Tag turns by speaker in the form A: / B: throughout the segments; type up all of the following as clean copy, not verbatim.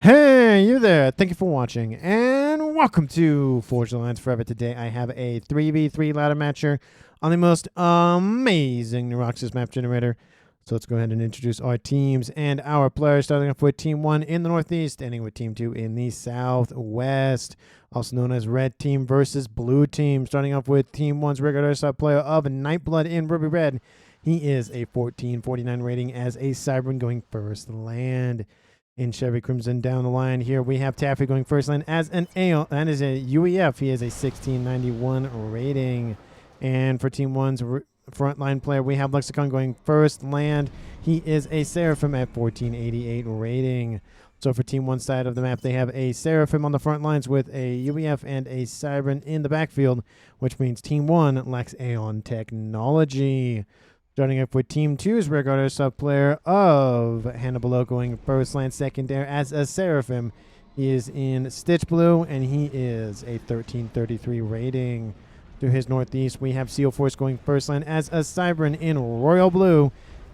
A: Hey, you there. Thank you for watching, and welcome to Forge Alliance Forever. Today, I have a 3v3 ladder matcher on the most amazing Neuroxis map generator. So let's go ahead and introduce our teams and our players, starting off with Team 1 in the Northeast, ending with Team 2 in the Southwest, also known as Red Team versus Blue Team. Starting off with Team 1's regular sub player of Nightblood in Ruby Red. He is a 1449 rating as a Cyberman going first land. In Chevy Crimson down the line here, we have Taffy going first line as an AO, and as a UEF. He is a 1691 rating. And for Team 1's frontline player, we have Lexicon going first land. He is a Seraphim at 1488 rating. So for Team 1 side of the map, they have a Seraphim on the front lines with a UEF and a Siren in the backfield, which means Team 1 lacks Aeon technology. Starting up with Team 2's regular sub-player of Hannibal going first land second there as a Seraphim. He is in Stitch Blue, and he is a 1333 rating. To his northeast, we have Seal Force going first land as a Cybran in Royal Blue.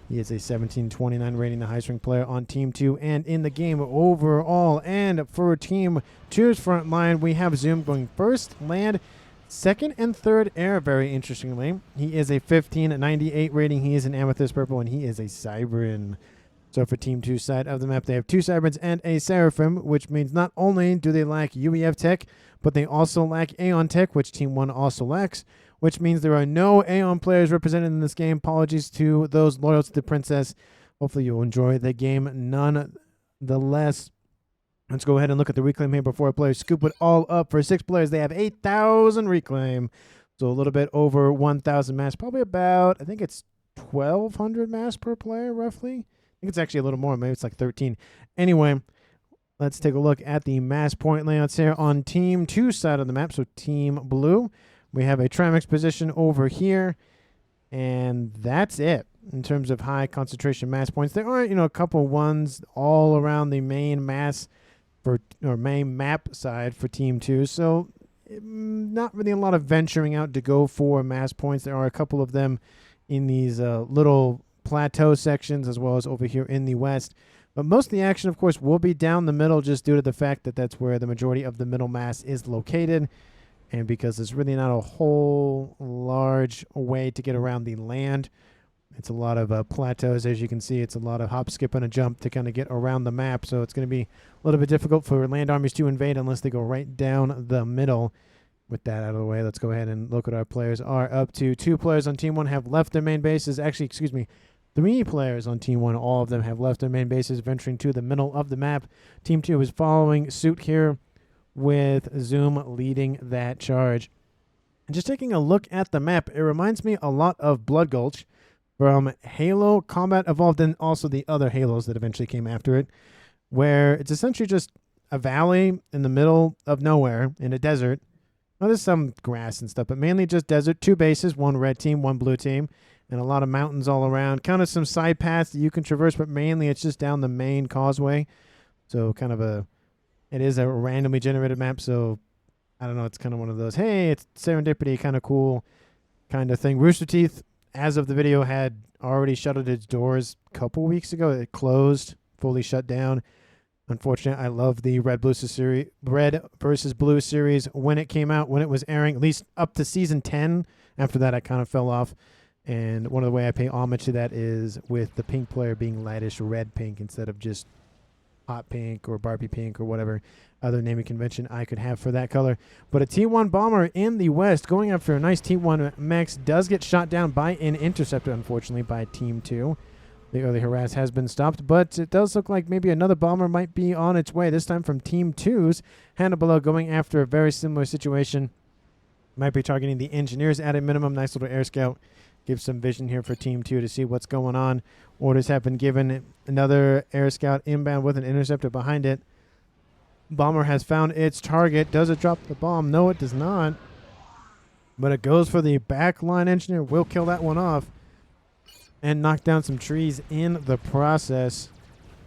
A: He is a 1729 rating, the highest ranked player on Team 2 and in the game overall. And for Team 2's front line, we have Zoom going first land, second and third air, very interestingly. He is a 1598 rating. He is an Amethyst Purple, and he is a Cybran. So for Team 2 side of the map, they have two Cybrans and a Seraphim, which means not only do they lack UEF tech, but they also lack Aeon tech, which Team 1 also lacks, which means there are no Aeon players represented in this game. Apologies to those loyal to the Princess. Hopefully you'll enjoy the game nonetheless. Let's go ahead and look at the reclaim here before players scoop it all up. For 6 players, they have 8,000 reclaim. So a little bit over 1,000 mass. Probably about, I think it's 1,200 mass per player, roughly. I think it's actually a little more. Maybe it's like 13. Anyway, let's take a look at the mass point layouts here on Team 2 side of the map. So Team Blue, we have a Trimix position over here. And that's it in terms of high concentration mass points. There are, a couple ones all around the main mass main map side for Team 2, so not really a lot of venturing out to go for mass points. There are a couple of them in these little plateau sections, as well as over here in the west, but most of the action, of course, will be down the middle, just due to the fact that that's where the majority of the middle mass is located, and because there's really not a whole large way to get around the land. It's a lot of plateaus, as you can see. It's a lot of hop, skip, and a jump to kind of get around the map. So it's going to be a little bit difficult for land armies to invade unless they go right down the middle. With that out of the way, let's go ahead and look at our players are up to. 2 players on Team 1 have left their main bases. Actually, excuse me, 3 players on Team 1, all of them have left their main bases, venturing to the middle of the map. Team 2 is following suit here with Zoom leading that charge. And just taking a look at the map, it reminds me a lot of Blood Gulch from Halo Combat Evolved, and also the other Halos that eventually came after it, where it's essentially just a valley in the middle of nowhere in a desert. Well, there's some grass and stuff, but mainly just desert. 2 bases, 1 red team, 1 blue team, and a lot of mountains all around. Kind of some side paths that you can traverse, but mainly it's just down the main causeway. So kind of it is a randomly generated map, so I don't know, it's kind of one of those, hey, it's serendipity, kind of cool kind of thing. Rooster Teeth, as of the video, had already shuttered its doors a couple weeks ago. It closed, fully shut down. Unfortunately, I love the Red versus Blue series when it came out, when it was airing, at least up to season 10. After that, I kind of fell off. And one of the way I pay homage to that is with the pink player being lightish red pink instead of just hot pink or Barbie pink or whatever other naming convention I could have for that color. But a T1 bomber in the west going after a nice T1 Mechs does get shot down by an interceptor, unfortunately, by Team 2. The early harass has been stopped, but it does look like maybe another bomber might be on its way, this time from Team 2's Hannibal going after a very similar situation. Might be targeting the engineers at a minimum. Nice little air scout. Give some vision here for Team 2 to see what's going on. Orders have been given. Another air scout inbound with an interceptor behind it. Bomber has found its target. Does it drop the bomb? No, it does not. But it goes for the backline engineer. Will kill that one off and knock down some trees in the process.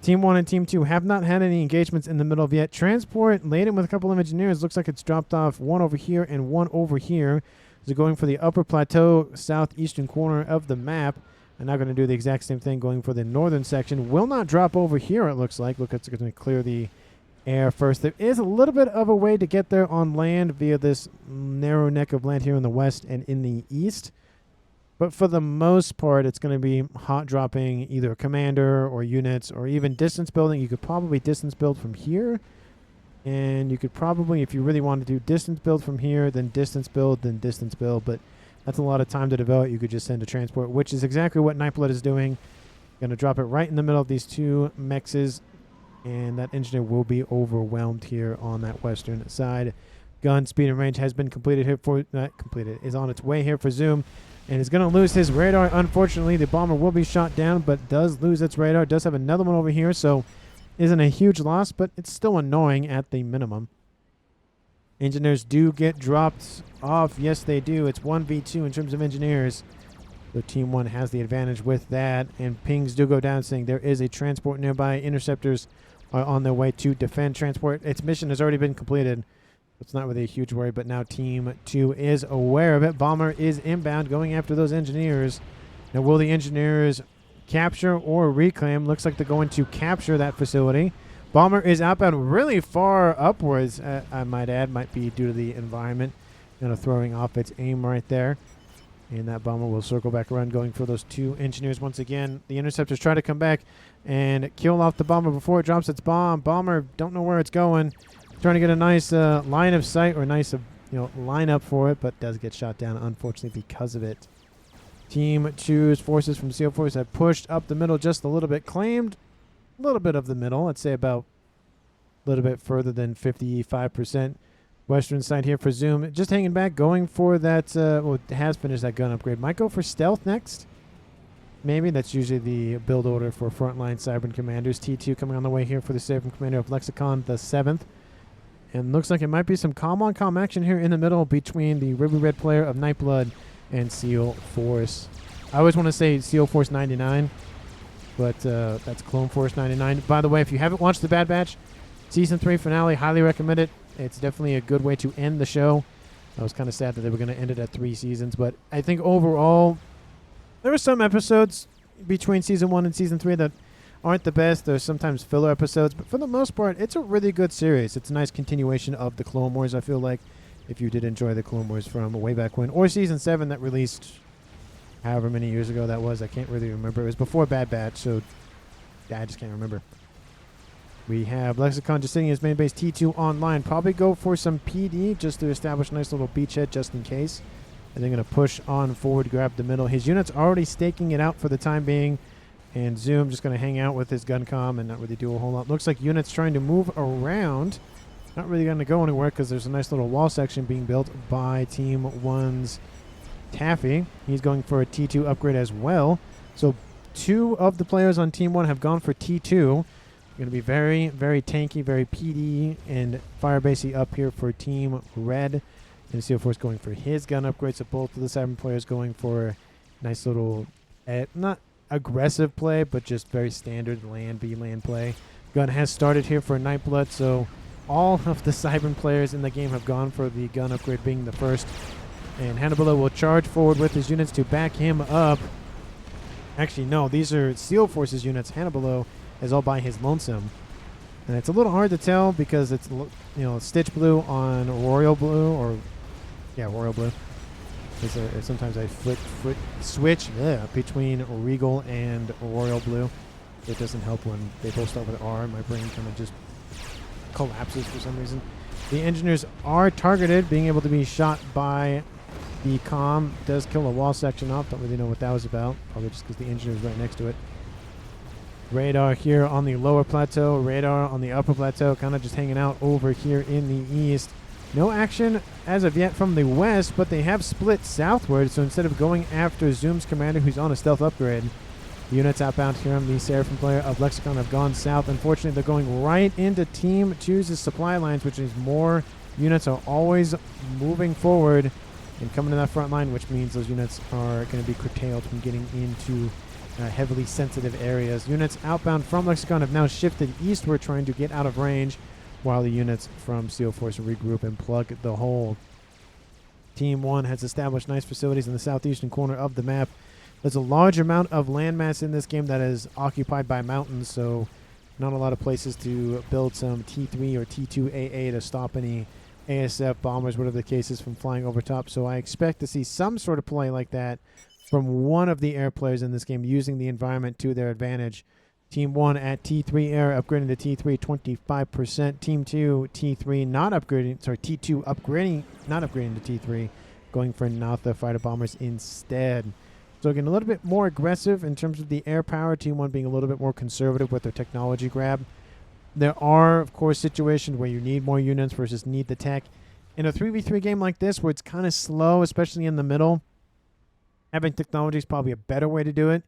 A: Team 1 and Team 2 have not had any engagements in the middle of yet. Transport laden with a couple of engineers. Looks like it's dropped off. 1 over here and 1 over here. They're going for the upper plateau, southeastern corner of the map. And now going to do the exact same thing, going for the northern section. Will not drop over here, it looks like. Look, it's going to clear the air first. There is a little bit of a way to get there on land via this narrow neck of land here in the west and in the east. But for the most part, it's going to be hot dropping either a commander or units or even distance building. You could probably distance build from here. And you could probably, if you really want to do distance build from here, then distance build, then distance build. But that's a lot of time to develop. You could just send a transport, which is exactly what Nightblood is doing. Going to drop it right in the middle of these two mexes. And that engineer will be overwhelmed here on that western side. Gun speed and range has been completed here for, not completed, is on its way here for Zoom. And is going to lose his radar. Unfortunately, the bomber will be shot down, but does lose its radar. Does have another one over here, so isn't a huge loss, but it's still annoying at the minimum. Engineers do get dropped off. Yes, they do. It's 1v2 in terms of engineers. So Team 1 has the advantage with that. And pings do go down saying there is a transport nearby. Interceptors are on their way to defend transport. Its mission has already been completed. It's not really a huge worry, but now Team 2 is aware of it. Bomber is inbound, going after those engineers. Now, will the engineers capture or reclaim? Looks like they're going to capture that facility. Bomber is outbound really far upwards, I might add. Might be due to the environment. Kind of throwing off its aim right there. And that bomber will circle back around, going for those two engineers once again. The interceptors try to come back and kill off the bomber before it drops its bomb. Bomber, don't know where it's going. Trying to get a nice line of sight or nice line up for it, but does get shot down, unfortunately, because of it. Team 2's forces from Seal Force have pushed up the middle just a little bit, claimed a little bit of the middle. I'd say about a little bit further than 55%. Western side here for Zoom. Just hanging back, going for that, well, it has finished that gun upgrade. Might go for stealth next. Maybe that's usually the build order for frontline Cybern commanders. T2 coming on the way here for the Cybern commander of Lexicon, the 7th. And looks like it might be some calm-on-calm action here in the middle between the Ruby Red player of Nightblood and Seal Force. I always want to say Seal Force 99, but that's Clone Force 99. By the way, if you haven't watched The Bad Batch, Season 3 finale, highly recommend it. It's definitely a good way to end the show. I was kind of sad that they were going to end it at 3 seasons, but I think overall, there were some episodes between Season 1 and Season 3 that aren't the best. There's sometimes filler episodes, but for the most part, it's a really good series. It's a nice continuation of the Clone Wars, I feel like, if you did enjoy the Clone Wars from way back when. Or Season 7 that released however many years ago that was. I can't really remember. It was before Bad Batch, so yeah, I just can't remember. We have Lexicon just sitting in his main base, T2 online. Probably go for some PD just to establish a nice little beachhead just in case. And they're going to push on forward, grab the middle. His unit's already staking it out for the time being. And Zoom just going to hang out with his gun comm and not really do a whole lot. Looks like units trying to move around. Not really going to go anywhere because there's a nice little wall section being built by Team 1's Taffy. He's going for a T2 upgrade as well. So 2 of the players on Team 1 have gone for T2. Going to be very, very tanky, very PD and firebasey up here for Team Red. And Seal Force going for his gun upgrade. So both of the 7 players going for nice little, not aggressive play, but just very standard land play. Gun has started here for Nightblood, so all of the Cybern players in the game have gone for the gun upgrade being the first. And Hannibal will charge forward with his units to back him up. Actually, no, these are Seal Force's units. Hannibal is all by his lonesome. And it's a little hard to tell because it's, Stitch Blue on Royal Blue, or, yeah, Royal Blue. Sometimes I switch between Regal and Royal Blue. It doesn't help when they both start with R. My brain kind of just collapses for some reason. The engineers are targeted, being able to be shot by the comm. Does kill a wall section off. Don't really know what that was about. Probably just because the engineer is right next to it. Radar here on the lower plateau. Radar on the upper plateau. Kind of just hanging out over here in the east. No action as of yet from the west, but they have split southward. So instead of going after Zoom's commander, who's on a stealth upgrade, the units outbound here on the Seraphim player of Lexicon have gone south. Unfortunately, they're going right into Team 2's supply lines, which means more units are always moving forward and coming to that front line, which means those units are going to be curtailed from getting into heavily sensitive areas. Units outbound from Lexicon have now shifted eastward, trying to get out of range, while the units from Seal Force regroup and plug the hole. Team 1 has established nice facilities in the southeastern corner of the map. There's a large amount of landmass in this game that is occupied by mountains, so Not a lot of places to build some T3 or T2 AA to stop any ASF bombers, whatever the case is, from flying over top. So I expect to see some sort of play like that from one of the air players in this game, using the environment to their advantage. Team 1 at T3 air, upgrading to T3, 25%. Team 2, T3, not upgrading, sorry, T2 upgrading, not upgrading to T3, going for Natha fighter bombers instead. So again, a little bit more aggressive in terms of the air power. Team 1 being a little bit more conservative with their technology grab. There are, of course, situations where you need more units versus need the tech. In a 3v3 game like this, where it's kind of slow, especially in the middle, having technology is probably a better way to do it,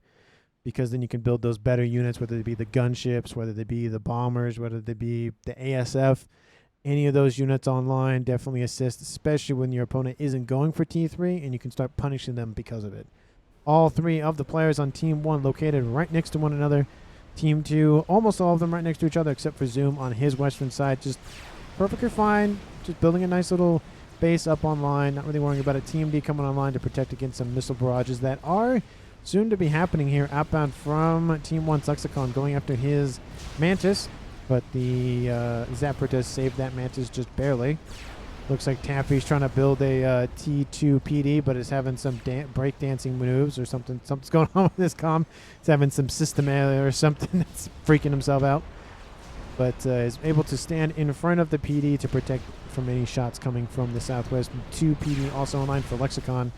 A: because then you can build those better units, whether they be the gunships, whether they be the bombers, whether they be the ASF. Any of those units online definitely assist, especially when your opponent isn't going for T3, and you can start punishing them because of it. All three of the players on Team 1 located right next to one another. Team 2, almost all of them right next to each other, except for Zoom on his western side. Just perfectly fine. Just building a nice little base up online. Not really worrying about a Team D coming online to protect against some missile barrages that are soon to be happening here outbound from Team 1's Lexicon, going after his Mantis. But the Zapper does save that Mantis just barely. Looks like Taffy's trying to build a T2 PD, but is having some breakdancing moves or something. Something's going on with this comm. He's having some system failure or something that's freaking himself out. But is able to stand in front of the PD to protect from any shots coming from the southwest. 2 PD also online for Lexicon.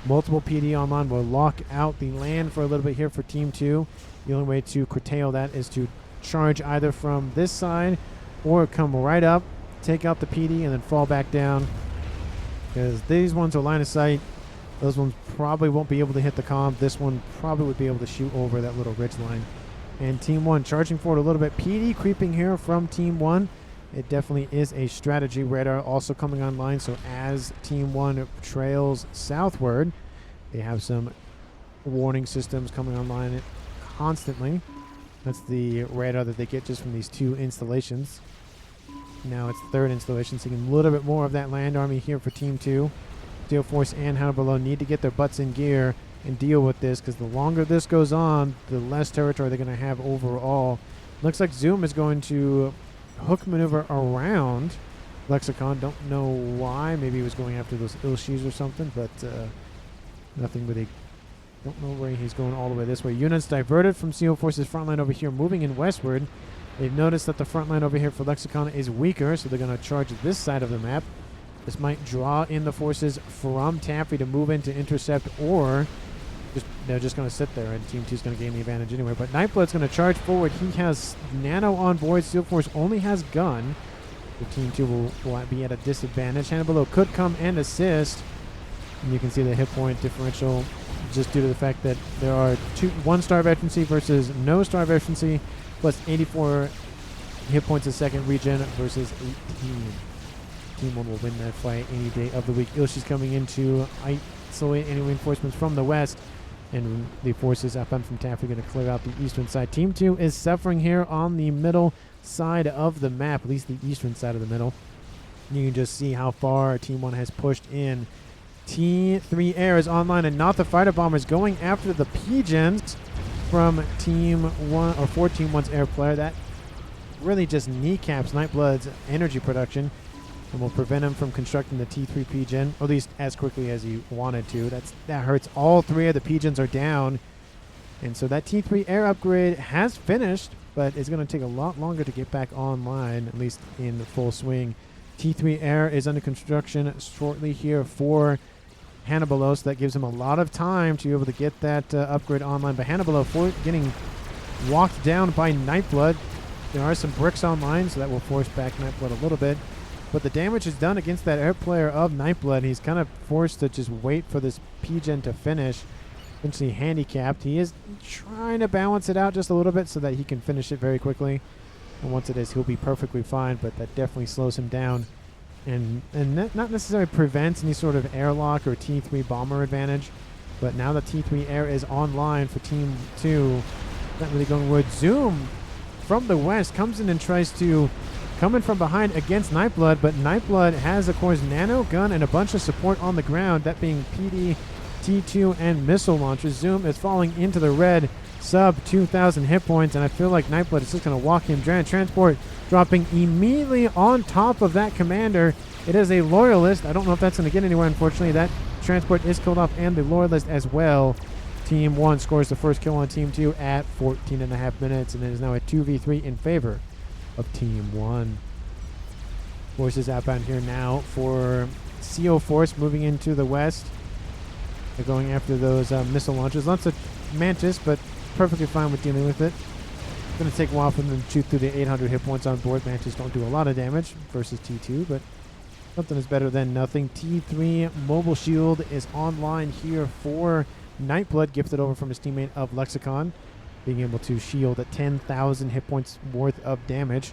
A: Multiple PD online will lock out the land for a little bit here for Team 2. The only way to curtail that is to charge either from this side or come right up, take out the PD, and then fall back down, because these ones are line of sight. Those ones probably won't be able to hit the comm. This one probably would be able to shoot over that little ridge line. And Team 1 charging forward a little bit. PD creeping here from Team 1. It definitely is a strategy. Radar also coming online, so as Team 1 trails southward, they have some warning systems coming online constantly. That's the radar that they get just from these 2 installations. Now it's third installation, seeing a little bit more of that land army here for Team 2. Steel Force and Hannibal Below need to get their butts in gear and deal with this, because the longer this goes on, the less territory they're going to have overall. Looks like Zoom is going to hook maneuver around Lexicon. Don't know why. Maybe he was going after those Ilshis or something, but nothing really. Don't know where he's going all the way this way. Units diverted from Steel Force's front line over here, moving in westward. They've noticed that the front line over here for Lexicon is weaker, so they're going to charge this side of the map. This might draw in the forces from Taffy to move in to intercept, or they're just going to sit there, and Team 2 is going to gain the advantage anyway. But Nightblood's going to charge forward. He has Nano on board. Steel Force only has gun. So Team 2 will be at a disadvantage. Hannibal Below could come and assist. And you can see the hit point differential just due to the fact that there are 1 star of efficiency versus no star of efficiency, plus 84 hit points a second regen versus 18. Team 1 will win that fight any day of the week. Ilshi's coming in to isolate any reinforcements from the west, and the forces outbound from Taffy are going to clear out the eastern side. Team 2 is suffering here on the middle side of the map, at least the eastern side of the middle. You can just see how far Team 1 has pushed in. T3 Air is online, and not the fighter bombers going after the Pigeons from Team 1, or for Team 1's air player. That really just kneecaps Nightblood's energy production and will prevent him from constructing the T3 Pigeon, or at least as quickly as he wanted to. That hurts. All 3 of the Pigeons are down, and so that T3 air upgrade has finished, but it's going to take a lot longer to get back online, at least in full swing. T3 air is under construction shortly here for Hannibal, so that gives him a lot of time to be able to get that upgrade online. But Hannibal, for getting walked down by Nightblood, there are some bricks online, so that will force back Nightblood a little bit. But the damage is done against that air player of Nightblood. He's kind of forced to just wait for this P-Gen to finish. Essentially handicapped. He is trying to balance it out just a little bit so that he can finish it very quickly. And once it is, he'll be perfectly fine, but that definitely slows him down. And not necessarily prevents any sort of airlock or T3 bomber advantage. But now that T3 air is online for Team 2, not really going with Zoom from the west, comes in and tries to come in from behind against Nightblood, but Nightblood has, of course, nano gun and a bunch of support on the ground, that being PD, T2, and missile launchers. Zoom is falling into the red sub 2,000 hit points, and I feel like Nightblood is just going to walk him down. Transport dropping immediately on top of that commander. It is a Loyalist. I don't know if that's going to get anywhere, unfortunately. That Transport is killed off, and the Loyalist as well. Team 1 scores the first kill on Team 2 at 14.5 minutes, and it is now a 2v3 in favor of Team 1. Forces outbound here now for CO Force moving into the west. They're going after those missile launchers. Lots of Mantis, but perfectly fine with dealing with it. It's going to take a while for them to shoot through the 800 hit points on board. Mantis don't do a lot of damage versus T2, but something is better than nothing. T3 Mobile Shield is online here for Nightblood, gifted over from his teammate of Lexicon, being able to shield at 10,000 hit points worth of damage.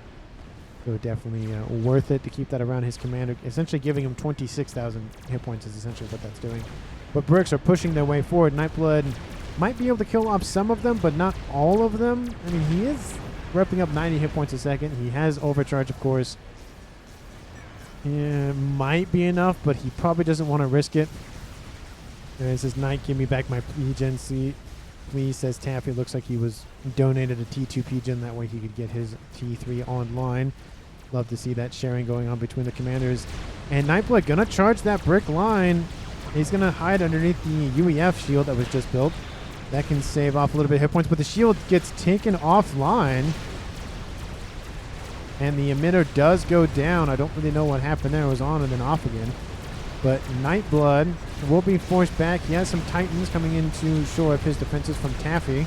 A: So definitely worth it to keep that around his commander. Essentially giving him 26,000 hit points is essentially what that's doing. But Bricks are pushing their way forward. Nightblood might be able to kill off some of them, but not all of them. I mean, he is repping up 90 hit points a second. He has overcharge, of course. Yeah, might be enough, but he probably doesn't want to risk it. And it says, Knight, give me back my P-Gen seat. Please, says Taffy. Looks like he was donated a T2 P-Gen. That way he could get his T3 online. Love to see that sharing going on between the commanders. And Nightblood going to charge that brick line. He's going to hide underneath the UEF shield that was just built. That can save off a little bit of hit points, but the shield gets taken offline. And the emitter does go down. I don't really know what happened there. It was on and then off again. But Nightblood will be forced back. He has some Titans coming in to shore up his defenses from Taffy.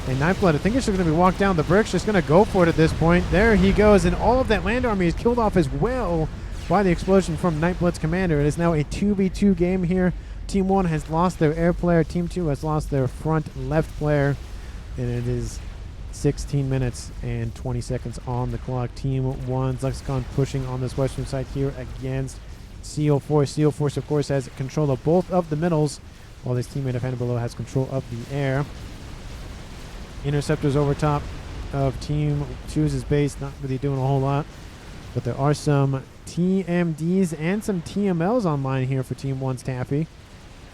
A: And Nightblood, I think it's just going to be walked down. The Brick's just going to go for it at this point. There he goes. And all of that land army is killed off as well by the explosion from Nightblood's commander. It is now a 2v2 game here. Team 1 has lost their air player. Team 2 has lost their front left player. And it is 16 minutes and 20 seconds on the clock. Team 1's Lexicon pushing on this western side here against CO Force. CO Force, of course, has control of both of the middles, while his teammate of Hannah below has control of the air. Interceptors over top of Team 2's base, not really doing a whole lot, but there are some TMDs and some TMLs online here for Team 1's Taffy.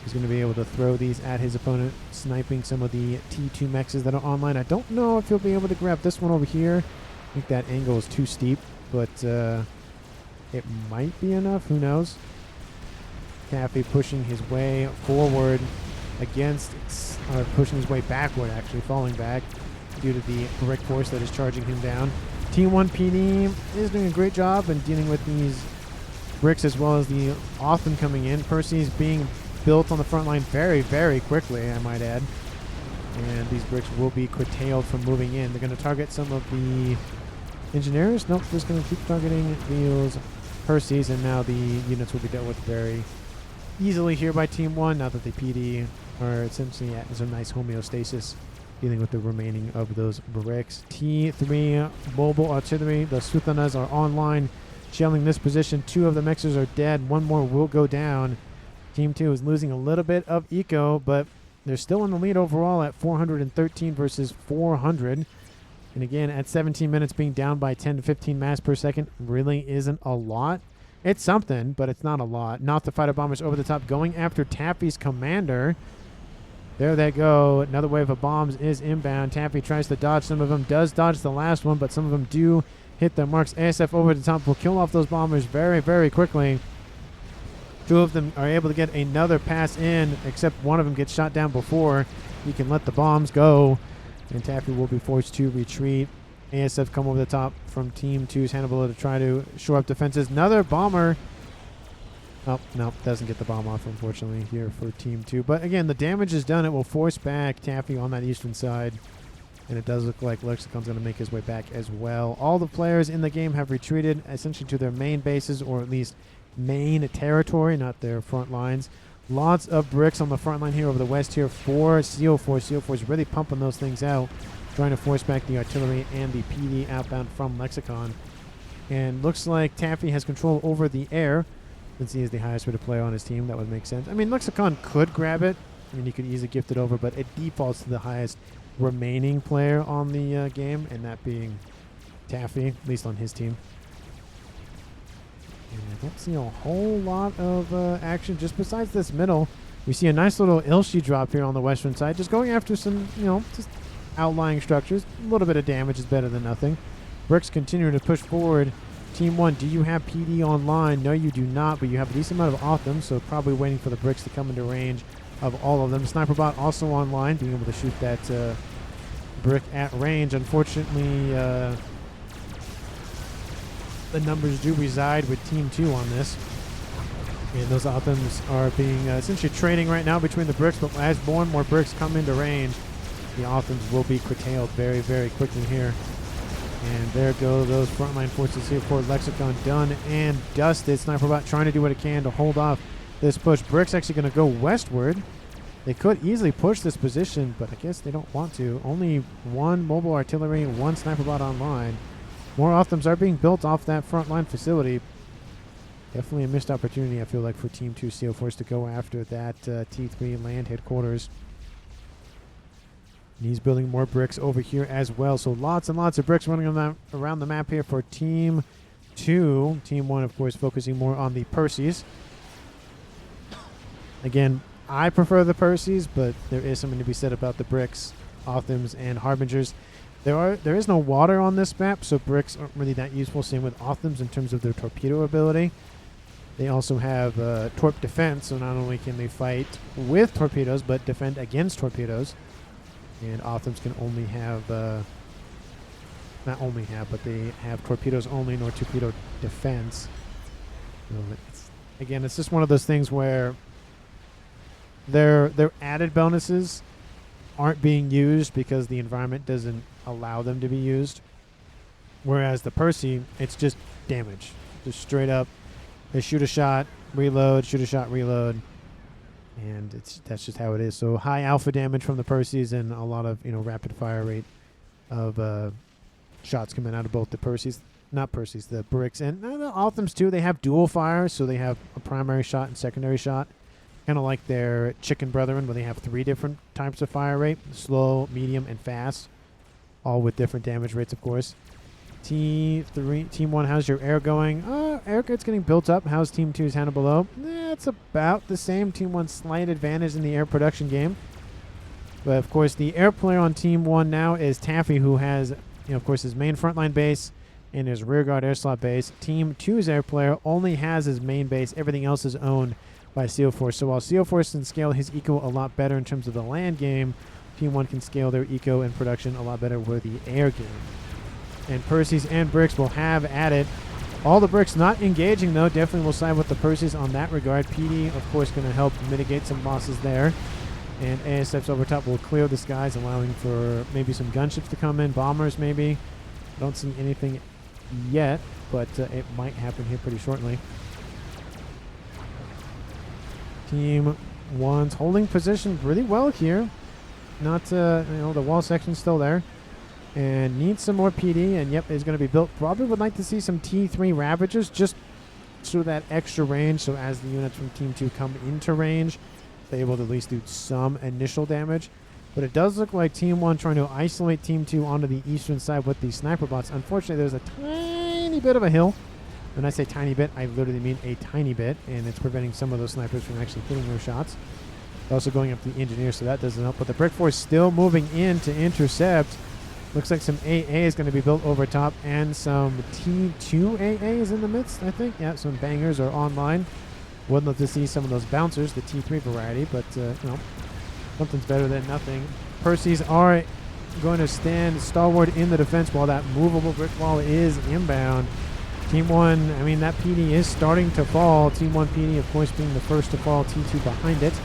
A: He's going to be able to throw these at his opponent, sniping some of the T2 mechs that are online. I don't know if he'll be able to grab this one over here. I think that angle is too steep, but it might be enough. Who knows? Taffy pushing his way forward against, pushing his way backward, actually, falling back due to the brick force that is charging him down. Team 1 PD is doing a great job in dealing with these bricks as well as the Otham coming in. Percy's being built on the front line very, very quickly, I might add. And these bricks will be curtailed from moving in. They're going to target some of the engineers. Nope, just going to keep targeting these Percy's, and now the units will be dealt with very easily here by Team 1, now that the PD are essentially at some nice homeostasis dealing with the remaining of those bricks. T3 mobile artillery, the Suthanas are online, shelling this position. 2 of the mixers are dead. 1 more will go down. Team 2 is losing a little bit of eco, but they're still in the lead overall at 413 versus 400. And again, at 17 minutes, being down by 10 to 15 mass per second really isn't a lot. It's something, but it's not a lot. Not the fighter bombers over the top, going after Taffy's commander. There they go. Another wave of bombs is inbound. Taffy tries to dodge some of them, does dodge the last one, but some of them do hit their marks. ASF over the top will kill off those bombers very, very quickly. 2 of them are able to get another pass in, except one of them gets shot down before he can let the bombs go. And Taffy will be forced to retreat. ASF come over the top from Team 2's Hannibal to try to shore up defenses. Another bomber. Oh, no, doesn't get the bomb off, unfortunately, here for Team 2. But again, the damage is done. It will force back Taffy on that eastern side. And it does look like Lexicon's going to make his way back as well. All the players in the game have retreated, essentially to their main bases, or at least main territory, not their front lines. Lots of bricks on the front line here over the west here for CO4. CO4 is really pumping those things out, trying to force back the artillery and the PD outbound from Lexicon. And looks like Taffy has control over the air, since he is the highest rated player on his team. That would make sense. I mean, Lexicon could grab it. I mean, he could easily gift it over, but it defaults to the highest remaining player on the game, and that being Taffy, at least on his team. And I don't see a whole lot of action just besides this middle. We see a nice little Ilshi drop here on the western side, just going after some, just outlying structures. A little bit of damage is better than nothing. Bricks continue to push forward. Team 1, do you have PD online? No, you do not, but you have a decent amount of Othams, so probably waiting for the bricks to come into range of all of them. Sniper bot also online, being able to shoot that brick at range. Unfortunately, the numbers do reside with Team 2 on this. And those Othams are being essentially trading right now between the bricks, but as more and more bricks come into range, the Othams will be curtailed very, very quickly here. And there go those frontline forces here for Lexicon, done and dusted. Sniperbot trying to do what it can to hold off this push. Brick's actually going to go westward. They could easily push this position, but I guess they don't want to. Only one mobile artillery, one Sniperbot online. More Othams are being built off that frontline facility. Definitely a missed opportunity, I feel like, for Team 2 CO Force to go after that T3 land headquarters. And he's building more bricks over here as well. So lots and lots of bricks running around the map here for Team 2. Team 1, of course, focusing more on the Perseus. Again, I prefer the Perseus, but there is something to be said about the bricks, Othams, and Harbingers. There is no water on this map, so bricks aren't really that useful. Same with Othams in terms of their torpedo ability. They also have torp defense, so not only can they fight with torpedoes, but defend against torpedoes. And Othams can only have, not only have, but they have torpedoes only, nor torpedo defense. Again, it's just one of those things where their added bonuses aren't being used because the environment doesn't allow them to be used. Whereas the Percy, it's just damage. Just straight up, they shoot a shot, reload, shoot a shot, reload. And that's just how it is. So high alpha damage from the Perseus and a lot of rapid fire rate of shots coming out of both the the bricks and the Othams too. They have dual fire, so they have a primary shot and secondary shot, kind of like their chicken brethren, where they have 3 different types of fire rate: slow, medium, and fast, all with different damage rates, of course. Team 1, how's your air going? Air gate's getting built up. How's Team 2's handle below? It's about the same. Team 1's slight advantage in the air production game. But, of course, the air player on Team 1 now is Taffy, who has, of course, his main frontline base and his rearguard air slot base. Team 2's air player only has his main base. Everything else is owned by CO Force. So while CO Force can scale his eco a lot better in terms of the land game, Team 1 can scale their eco and production a lot better with the air game. And Perseus and bricks will have at it. All the bricks not engaging, though. Definitely will side with the Perseus on that regard. PD, of course, going to help mitigate some losses there. And ASFs over top will clear the skies, allowing for maybe some gunships to come in. Bombers, maybe. I don't see anything yet, but it might happen here pretty shortly. Team 1's holding position really well here. Not, the wall section's still there. And needs some more PD, and yep, is going to be built. Probably would like to see some T3 Ravagers just so that extra range, so as the units from Team 2 come into range, they're able to at least do some initial damage. But it does look like Team 1 trying to isolate Team 2 onto the eastern side with these sniper bots. Unfortunately, there's a tiny bit of a hill. When I say tiny bit, I literally mean a tiny bit, and it's preventing some of those snipers from actually hitting their shots. They're also going up the engineer, so that doesn't help. But the brick force still moving in to intercept. Looks like some AA is going to be built over top, and some T2 AAs in the midst, I think. Yeah, some bangers are online. Would love to see some of those bouncers, the T3 variety, but, something's better than nothing. Perseus are going to stand stalwart in the defense while that movable brick wall is inbound. Team 1, I mean, that PD is starting to fall. Team 1 PD, of course, being the first to fall, T2 behind it.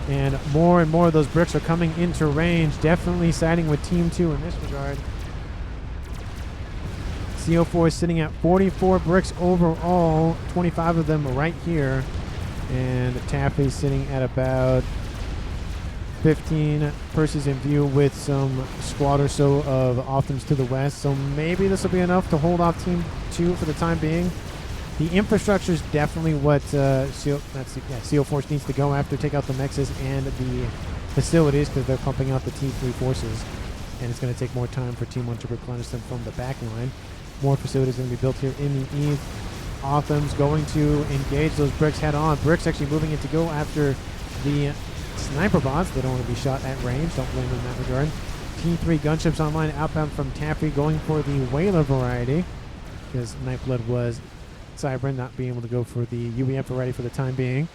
A: And more of those bricks are coming into range, definitely siding with Team 2 in this regard. CO4 is sitting at 44 bricks overall, 25 of them right here. And Taffy's sitting at about 15. Percy's in view with some squad or so of Othams to the west. So maybe this will be enough to hold off Team 2 for the time being. The infrastructure is definitely what CO Force needs to go after, take out the Mexes and the facilities, because they're pumping out the T3 forces. And it's going to take more time for Team 1 to replenish them from the back line. More facilities going to be built here in the east. Othams going to engage those bricks head on. Bricks actually moving in to go after the sniper bots. They don't want to be shot at range. Don't blame them in that regard. T3 gunships online outbound from Taffy, going for the Whaler variety, because Nightblood was Cybran, not being able to go for the UEF variety for the time being.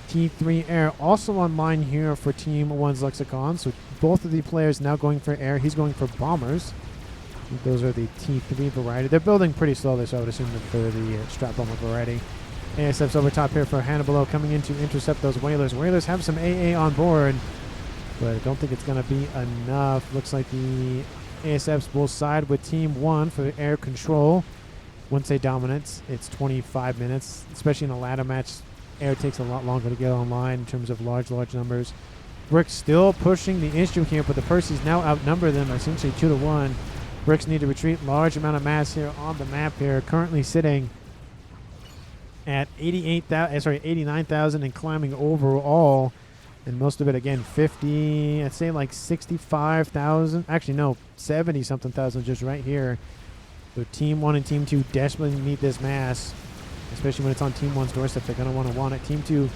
A: T3 Air also online here for Team 1's Lexicon, so both of the players now going for air. He's going for bombers. Those are the T3 variety. They're building pretty slowly, so I would assume that they're the strap bomber variety. ASF's over top here for Hannibal coming in to intercept those Whalers. Whalers have some AA on board, but I don't think it's going to be enough. Looks like the ASFs will side with Team 1 for air control. Wouldn't say dominance. It's 25 minutes, especially in a ladder match. Air takes a lot longer to get online in terms of large numbers. Brick's still pushing the issue here, but the Percy's now outnumber them essentially 2-1. Bricks need to retreat. Large amount of mass here on the map here. Currently sitting at 89,000 and climbing overall. And most of it, again, 50, I'd say like 65,000. Actually, no, 70-something thousand just right here. So Team 1 and Team 2 desperately need this mass, especially when it's on Team 1's doorstep. They're going to want it. Team 2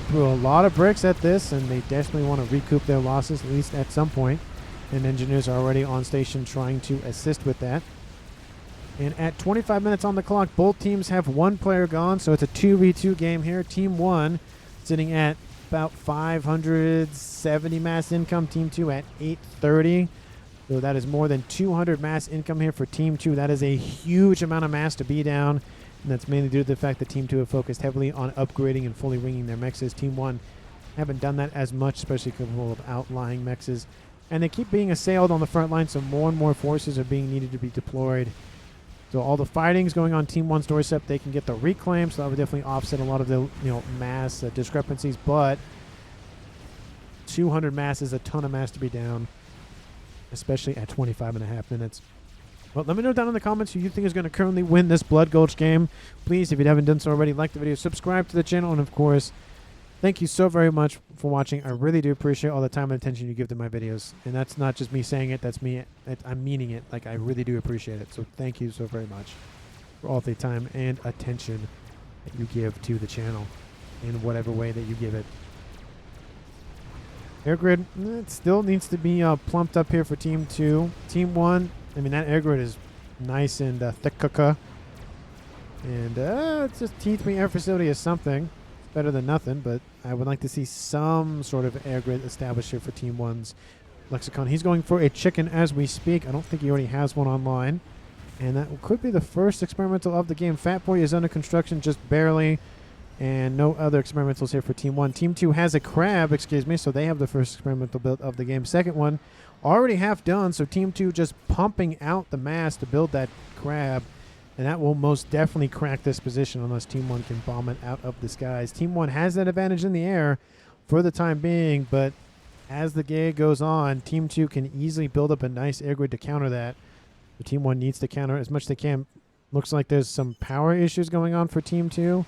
A: threw a lot of bricks at this, and they desperately want to recoup their losses, at least at some point. And engineers are already on station trying to assist with that. And at 25 minutes on the clock, both teams have one player gone, so it's a 2v2 game here. Team 1 sitting at about 570 mass income. Team 2 at 830. So that is more than 200 mass income here for Team 2. That is a huge amount of mass to be down. And that's mainly due to the fact that Team 2 have focused heavily on upgrading and fully winging their mechs. Team 1 haven't done that as much, especially capable of outlying mechs. And they keep being assailed on the front line, so more and more forces are being needed to be deployed. So all the fighting's going on Team 1's doorstep. They can get the reclaim, so that would definitely offset a lot of the mass discrepancies. But 200 mass is a ton of mass to be down, especially at 25.5 minutes. Well, let me know down in the comments who you think is going to currently win this Blood Gulch game. Please, if you haven't done so already, like the video, subscribe to the channel, and of course, thank you so very much for watching. I really do appreciate all the time and attention you give to my videos. And that's not just me saying it, that's me. I'm meaning it. Like, I really do appreciate it. So thank you so very much for all the time and attention that you give to the channel in whatever way that you give it. Air grid, it still needs to be plumped up here for Team 2. Team 1, I mean, that air grid is nice and thick. And it's just T3 air facility is something. Better than nothing, but I would like to see some sort of air grid established here for Team 1's Lexicon. He's going for a chicken as we speak. I don't think he already has one online. And that could be the first experimental of the game. Fat Boy is under construction just barely. And no other experimentals here for Team 1. Team 2 has a crab, so they have the first experimental build of the game. Second one already half done, so Team 2 just pumping out the mass to build that crab. And that will most definitely crack this position unless Team 1 can bomb it out of the skies. Team 1 has that advantage in the air for the time being, but as the game goes on, Team 2 can easily build up a nice air grid to counter that. The Team 1 needs to counter as much as they can. Looks like there's some power issues going on for Team 2.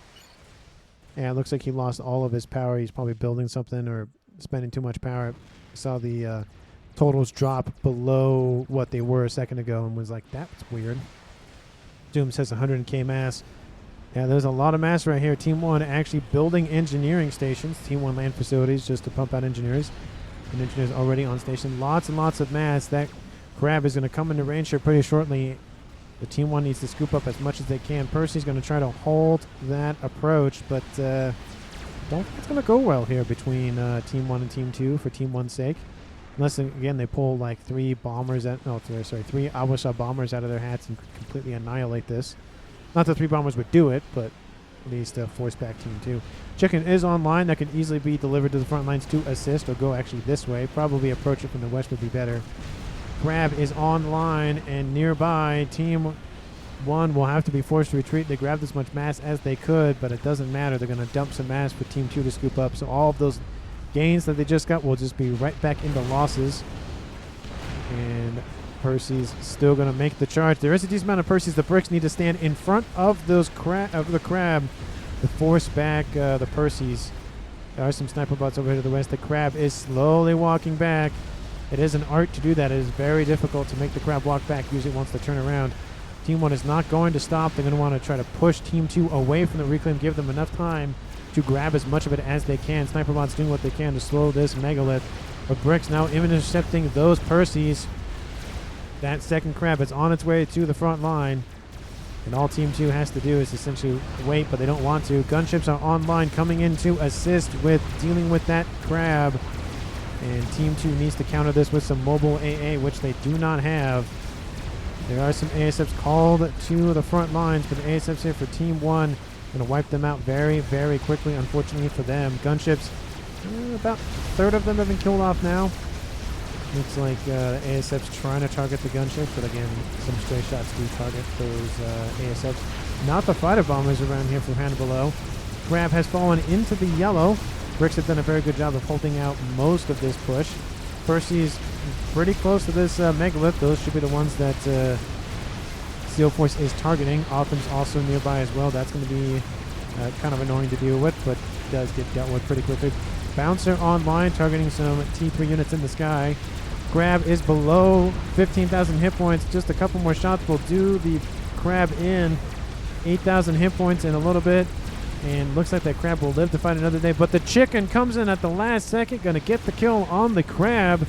A: Yeah, it looks like he lost all of his power. He's probably building something or spending too much power. I saw the totals drop below what they were a second ago and was like, that's weird. Doom says 100k mass. Yeah, there's a lot of mass right here. Team 1 actually building engineering stations. Team 1 land facilities just to pump out engineers. And engineers already on station. Lots and lots of mass. That crab is going to come into range here pretty shortly. The Team 1 needs to scoop up as much as they can. Percy's going to try to hold that approach, but don't think it's going to go well here between Team 1 and Team 2 for Team 1's sake. Unless, again, they pull like three Awasha bombers out of their hats and completely annihilate this. Not that 3 bombers would do it, but at least force back Team 2. Chicken is online. That can easily be delivered to the front lines to assist or go actually this way. Probably approach it from the west would be better. Crab is online and nearby. Team 1 will have to be forced to retreat. They grabbed as much mass as they could, but it doesn't matter. They're going to dump some mass for Team 2 to scoop up. So all of those gains that they just got will just be right back into losses. And Percy's still going to make the charge. There is a decent amount of Percy's. The bricks need to stand in front of those the crab to force back the Percy's. There are some sniper bots over here to the west. The crab is slowly walking back. It is an art to do that. It is very difficult to make the crab walk back. Usually it wants to turn around. Team 1 is not going to stop. They're going to want to try to push Team 2 away from the reclaim, give them enough time to grab as much of it as they can. Sniper bots doing what they can to slow this megalith. But Bricks now intercepting those Percy's. That second crab is on its way to the front line. And all Team 2 has to do is essentially wait, but they don't want to. Gunships are online, coming in to assist with dealing with that crab. And Team 2 needs to counter this with some mobile AA, which they do not have. There are some ASFs called to the front lines, but the ASFs here for Team 1 going to wipe them out very, very quickly, unfortunately for them. Gunships, about a third of them have been killed off now. Looks like the ASF's trying to target the gunships, but again, some stray shots do target those ASFs. Not the fighter bombers around here from hand below. Crab has fallen into the yellow. Bricks have done a very good job of holding out most of this push. Percy's pretty close to this megalith. Those should be the ones that Steel Force is targeting. Opham's also nearby as well. That's going to be kind of annoying to deal with, but does get dealt with pretty quickly. Bouncer online, targeting some T3 units in the sky. Crab is below 15,000 hit points. Just a couple more shots will do the crab in. 8,000 hit points in a little bit. And looks like that crab will live to fight another day. But the chicken comes in at the last second. Going to get the kill on the crab.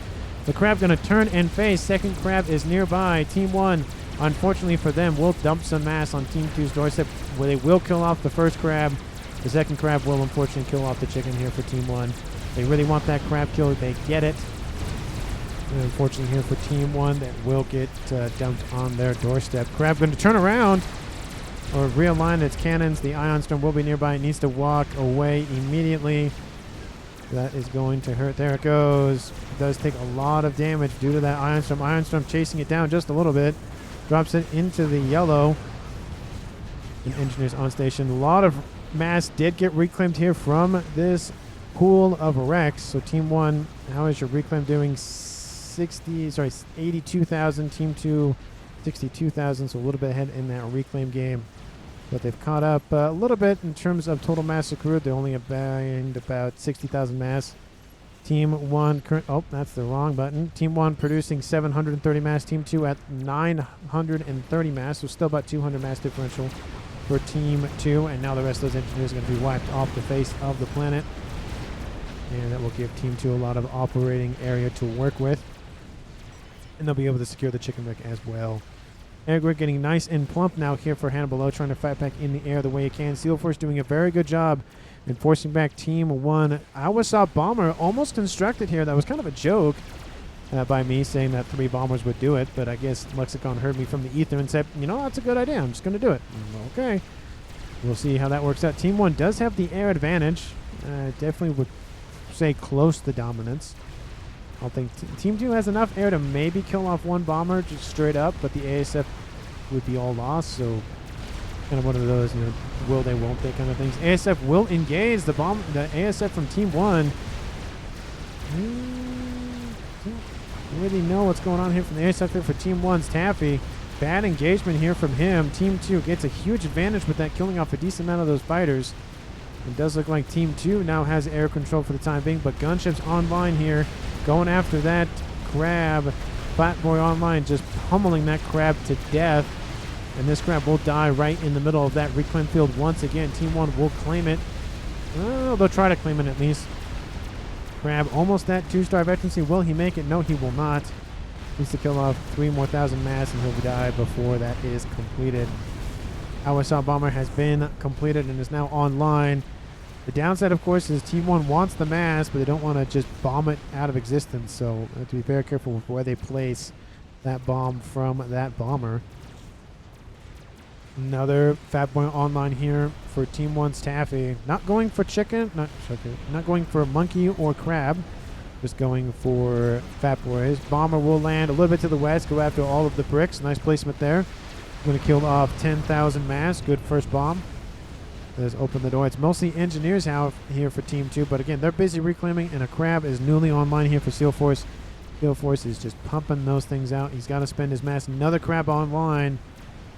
A: The crab going to turn and face. Second crab is nearby. Team 1, unfortunately for them, will dump some mass on Team 2's doorstep, where they will kill off the first crab. The second crab will unfortunately kill off the chicken here for Team 1. They really want that crab kill. They get it. And unfortunately here for Team 1, that will get dumped on their doorstep. Crab going to turn around or realign its cannons. The Ion Storm will be nearby. It needs to walk away immediately. That is going to hurt. There it goes. It does take a lot of damage due to that Ion Storm. Ion Storm chasing it down just a little bit. Drops it into the yellow. And engineers on station. A lot of mass did get reclaimed here from this pool of wrecks. So Team 1, how is your reclaim doing? 82,000. Team 2, 62,000. So a little bit ahead in that reclaim game. But they've caught up a little bit in terms of total mass accrued. They're only about 60,000 mass. Team 1, oh, that's the wrong button. Team 1 producing 730 mass. Team 2 at 930 mass. So still about 200 mass differential for Team 2. And now the rest of those engineers are going to be wiped off the face of the planet. And that will give Team 2 a lot of operating area to work with. And they'll be able to secure the chicken wreck as well. Airgrid getting nice and plump now here for hand below, trying to fight back in the air the way it can. Steel Force doing a very good job in forcing back Team 1. Awasop Bomber almost constructed here. That was kind of a joke by me saying that 3 bombers would do it, but I guess Lexicon heard me from the ether and said, you know, that's a good idea. I'm just going to do it. Okay. We'll see how that works out. Team 1 does have the air advantage. Definitely would say close to dominance. I don't think Team 2 has enough air to maybe kill off 1 bomber just straight up, but the ASF would be all lost, so kind of one of those, you know, will they, won't they kind of things. ASF will engage the ASF from Team 1. Don't really know what's going on here from the ASF here for Team 1's Taffy. Bad engagement here from him. Team 2 gets a huge advantage with that, killing off a decent amount of those fighters. It does look like Team 2 now has air control for the time being, but gunships online here, going after that crab. Fat Boy online just pummeling that crab to death. And this crab will die right in the middle of that reclaim field once again. Team 1 will claim it. Well, they'll try to claim it at least. Crab almost at 2-star veterancy. Will he make it? No, he will not. Needs to kill off 3 more thousand mass and he'll die before that is completed. Awasop Bomber has been completed and is now online. The downside, of course, is Team 1 wants the mass, but they don't want to just bomb it out of existence. So they have to be very careful with where they place that bomb from that bomber. Another Fat Boy online here for Team 1's Taffy. Not going for chicken, not going for monkey or crab. Just going for Fat Boys. Bomber will land a little bit to the west, go after all of the bricks. Nice placement there. Going to kill off 10,000 mass. Good first bomb. Let's open the door. It's mostly engineers out here for Team 2, but again, they're busy reclaiming, and a crab is newly online here for Steel Force. Steel Force is just pumping those things out. He's got to spend his mass. Another crab online.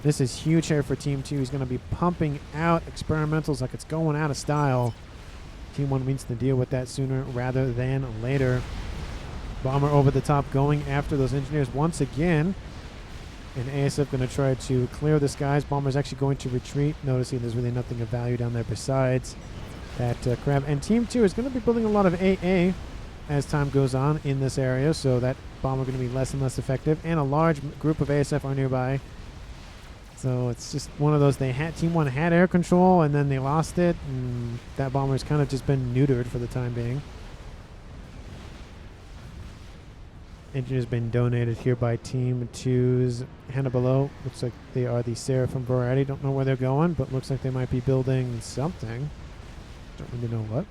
A: This is huge here for Team 2. He's going to be pumping out experimentals like it's going out of style. Team 1 needs to deal with that sooner rather than later. Bomber over the top going after those engineers once again. And ASF going to try to clear the skies. Bomber's actually going to retreat, noticing there's really nothing of value down there besides that crab. And Team 2 is going to be building a lot of AA. as time goes on in this area, so that bomber going to be less and less effective. And a large group of ASF are nearby. So it's just one of those, Team 1 had air control, and then they lost it, and that bomber's kind of just been neutered for the time being. Engine has been donated here by Team 2's Hannah below. Looks like they are the Seraphim variety. Don't know where they're going, but looks like they might be building something. Don't really know what.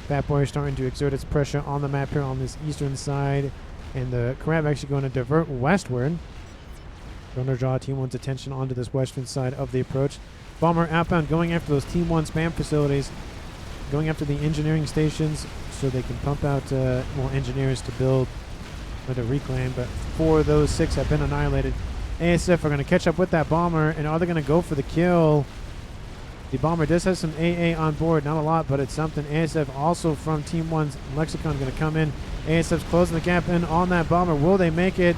A: Fat Boy is starting to exert its pressure on the map here on this eastern side, and the crab actually going to divert westward. Going to draw Team 1's attention onto this western side of the approach. Bomber outbound going after those Team 1 spam facilities, going after the engineering stations so they can pump out more engineers to build or to reclaim. But 4 of those 6 have been annihilated. ASF are going to catch up with that bomber, and are they going to go for the kill? The bomber does have some AA on board, not a lot, but it's something. ASF also from Team 1's Lexicon going to come in. ASF's closing the gap in on that bomber. Will they make it?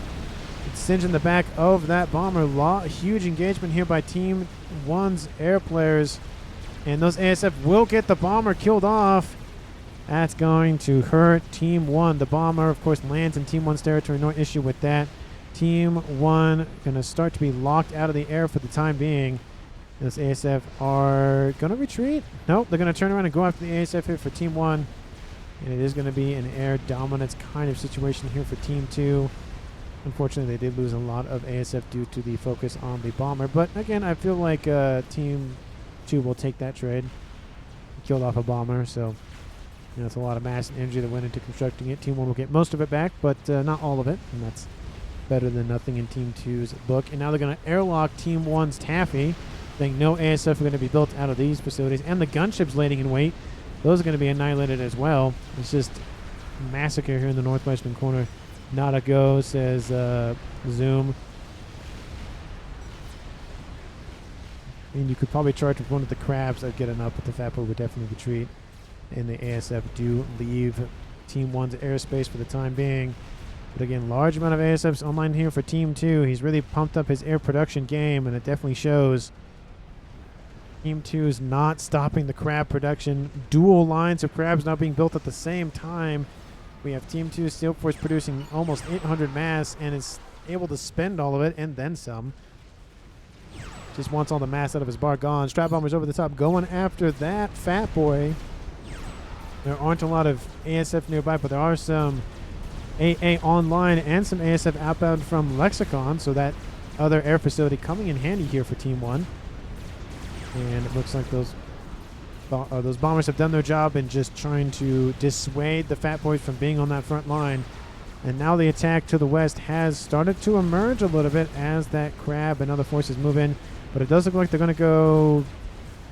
A: It's singeing the back of that bomber. Huge engagement here by Team 1's air players. And those ASF will get the bomber killed off. That's going to hurt Team 1. The bomber, of course, lands in Team 1's territory. No issue with that. Team 1 going to start to be locked out of the air for the time being. Those ASF are going to retreat. Nope, they're going to turn around and go after the ASF here for Team 1. And it is going to be an air dominance kind of situation here for Team 2. Unfortunately, they did lose a lot of ASF due to the focus on the bomber. But again, I feel like Team 2 will take that trade. Killed off a bomber, so it's a lot of mass and energy that went into constructing it. Team 1 will get most of it back, but not all of it. And that's better than nothing in Team 2's book. And now they're going to airlock Team 1's Taffy. I think no ASF are going to be built out of these facilities. And the gunships laying in wait, those are going to be annihilated as well. It's just massacre here in the northwestern corner. Not a go, says Zoom. And you could probably charge with one of the crabs. I'd get enough, but the Fat Boy would definitely retreat. And the ASF do leave Team 1's airspace for the time being. But again, large amount of ASFs online here for Team 2. He's really pumped up his air production game, and it definitely shows. Team 2 is not stopping the crab production. Dual lines of crabs now being built at the same time. We have Team 2 Steel Force producing almost 800 mass and is able to spend all of it and then some. Just wants all the mass out of his bar gone. Strap Bomber's over the top going after that Fat Boy. There aren't a lot of ASF nearby, but there are some AA online and some ASF outbound from Lexicon, so that other air facility coming in handy here for Team 1. And it looks like those bombers have done their job in just trying to dissuade the Fat Boys from being on that front line. And now the attack to the west has started to emerge a little bit as that crab and other forces move in. But it does look like they're going to go...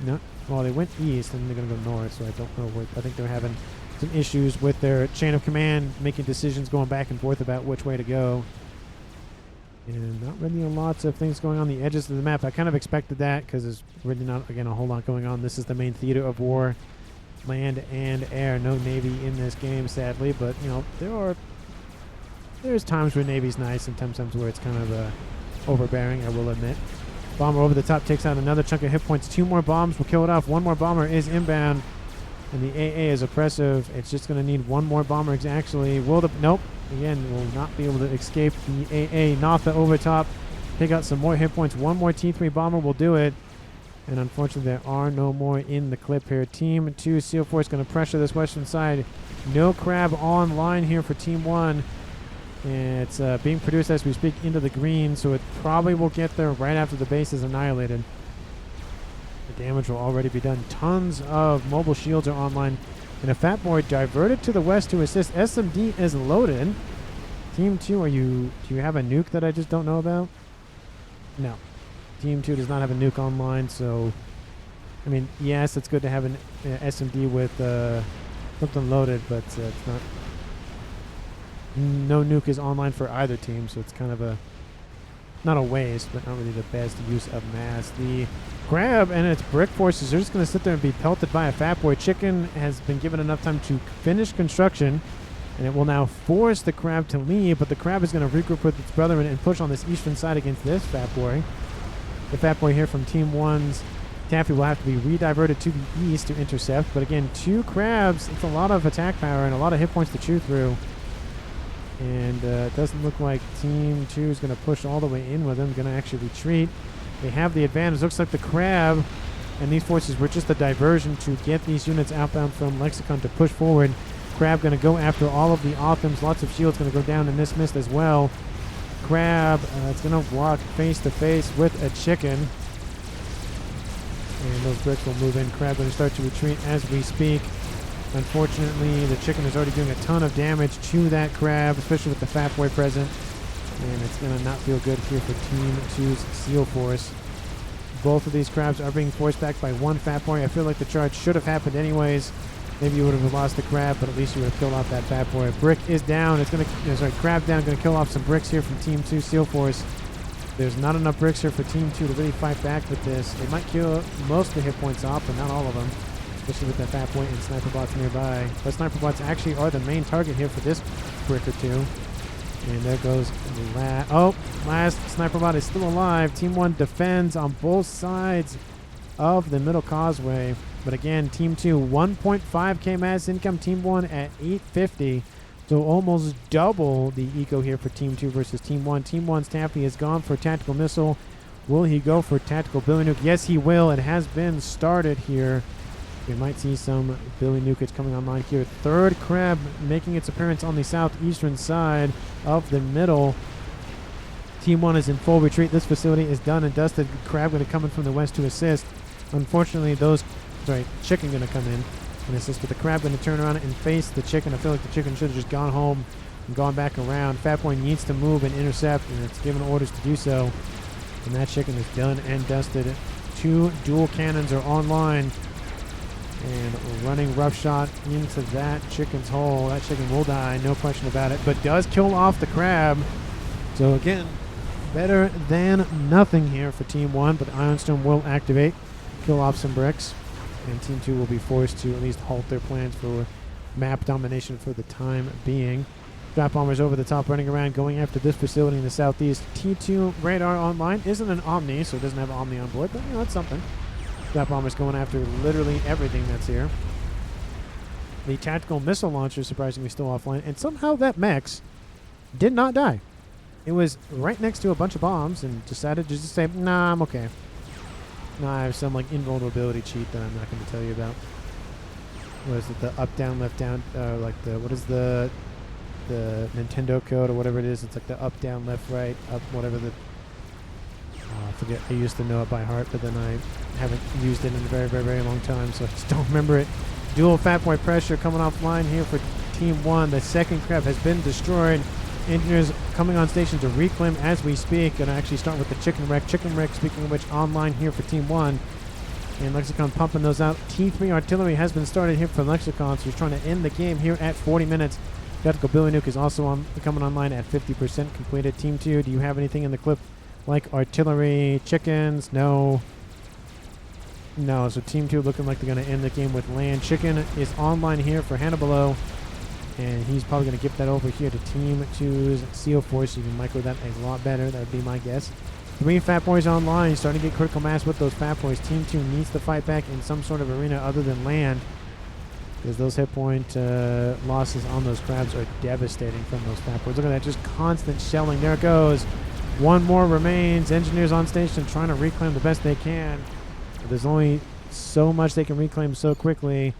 A: No, well, they went east and they're going to go north, so I don't know where... I think they're having some issues with their chain of command, making decisions going back and forth about which way to go. And not really lots of things going on the edges of the map. I kind of expected that because there's really not, again, a whole lot going on. This is the main theater of war, land and air. No Navy in this game, sadly, but, there's times where Navy's nice and times where it's kind of overbearing, I will admit. Bomber over the top takes out another chunk of hit points. 2 more bombs will kill it off. 1 more bomber is inbound, and the AA is oppressive. It's just going to need 1 more bomber. Actually, nope. Again, will not be able to escape the AA. Notha over top. Take out some more hit points. 1 more T3 bomber will do it. And unfortunately, there are no more in the clip here. Team 2 Seal Force going to pressure this western side. No crab online here for Team 1. And it's being produced as we speak into the green, so it probably will get there right after the base is annihilated. The damage will already be done. Tons of mobile shields are online. And a Fat Boy diverted to the west to assist. SMD is loaded. Team 2, do you have a nuke that I just don't know about? No. Team 2 does not have a nuke online, so... I mean, yes, it's good to have an SMD with something loaded, but it's not... No nuke is online for either team, so it's kind of a... Not a waste, but not really the best use of mass. The crab and its brick forces are just going to sit there and be pelted by a Fat Boy. Chicken has been given enough time to finish construction, and it will now force the crab to leave, but the crab is going to regroup with its brethren and push on this eastern side against this Fat Boy. The Fat Boy here from Team 1's Taffy will have to be rediverted to the east to intercept. But again, 2 crabs. It's a lot of attack power and a lot of hit points to chew through. And it doesn't look like Team 2 is going to push all the way in with them. Going to actually retreat. They have the advantage. Looks like the crab and these forces were just a diversion to get these units outbound from Lexicon to push forward. Crab going to go after all of the Optims. Lots of shields going to go down in this mist as well. Crab, it's going to walk face to face with a chicken. And those bricks will move in. Crab going to start to retreat as we speak. Unfortunately, the chicken is already doing a ton of damage to that crab, especially with the FAF boy present. And it's going to not feel good here for Team 2's Seal Force. Both of these crabs are being forced back by 1 FAF boy. I feel like the charge should have happened anyways. Maybe you would have lost the crab, but at least you would have killed off that FAF boy. Brick is down. It's going to, crab down. Going to kill off some bricks here from Team 2 Seal Force. There's not enough bricks here for Team 2 to really fight back with this. They might kill most of the hit points off, but not all of them. Especially with that FAF point and sniper bots nearby. But sniper bots actually are the main target here for this brick or 2. And there goes the last sniper bot is still alive. Team 1 defends on both sides of the middle causeway. But again, Team 2, 1.5k mass income. Team 1 at 850. So almost double the eco here for Team 2 versus Team 1. Team 1's Taffy has gone for tactical missile. Will he go for tactical Billy Nuke? Yes, he will. It has been started here. We might see some Billy Nuke coming online here. 3rd crab making its appearance on the southeastern side of the middle. Team 1 is in full retreat. This facility is done and dusted. Crab going to come in from the west to assist. Unfortunately, chicken going to come in and assist, but the crab going to turn around and face the chicken. I feel like the chicken should have just gone home and gone back around. Fat Boy needs to move and intercept, and it's given orders to do so. And that chicken is done and dusted. 2 dual cannons are online. And running roughshot into that chicken's hole. That chicken will die, no question about it, but does kill off the crab. So again, better than nothing here for Team 1, but Ironstone will activate, kill off some bricks, and Team 2 will be forced to at least halt their plans for map domination for the time being. Drop bombers over the top, running around, going after this facility in the southeast. T2 radar online. Isn't an Omni, so it doesn't have Omni on board, but that's something. Drop bombers going after literally everything that's here. The tactical missile launcher is surprisingly still offline, and somehow that Mechs did not die. It was right next to a bunch of bombs and decided to just say, nah, I'm okay. Nah, I have some invulnerability cheat that I'm not going to tell you about. What is it? The up, down, left, down, what is the Nintendo code or whatever it is? It's like the up, down, left, right, up, whatever the... I forget. I used to know it by heart, but then I haven't used it in a very, very, very long time, so I just don't remember it. Dual Fat Boy pressure coming offline here for Team 1. The 2nd crab has been destroyed. Engineers coming on station to reclaim as we speak. Gonna actually start with the chicken wreck. Chicken wreck, speaking of which, online here for Team 1. And Lexicon pumping those out. T3 artillery has been started here for Lexicon, so he's trying to end the game here at 40 minutes. Tactical Billy Nuke is also coming online at 50% completed. Team 2, do you have anything in the clip like artillery, chickens? No. No, so Team 2 looking like they're going to end the game with land. Chicken is online here for Hannibalo, and he's probably going to give that over here to Team 2's Seal Force. You can micro that a lot better. That would be my guess. 3 Fat Boys online, starting to get critical mass with those Fat Boys. Team 2 needs to fight back in some sort of arena other than land, because those hit point losses on those crabs are devastating from those Fat Boys. Look at that, just constant shelling. There it goes. 1 more remains. Engineers on station trying to reclaim the best they can. But there's only so much they can reclaim so quickly.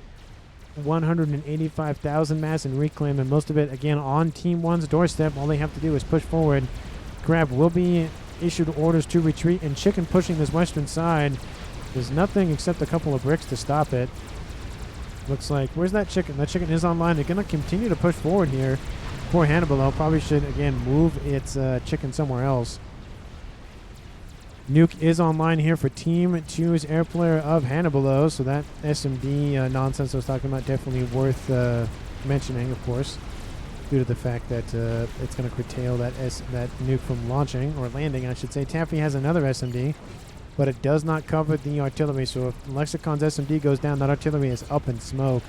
A: 185,000 mass in reclaim, and most of it, again, on Team 1's doorstep. All they have to do is push forward. Crab will be issued orders to retreat, and Chicken pushing this western side. There's nothing except a couple of bricks to stop it. Looks like, where's that Chicken? That Chicken is online. They're going to continue to push forward here. Poor Hannibal probably should, again, move its chicken somewhere else. Nuke is online here for Team 2's air player of Hannibal, so that SMD nonsense I was talking about definitely worth mentioning, of course, due to the fact that it's going to curtail that nuke from launching, or landing, I should say. Taffy has another SMD, but it does not cover the artillery, so if Lexicon's SMD goes down, that artillery is up in smoke.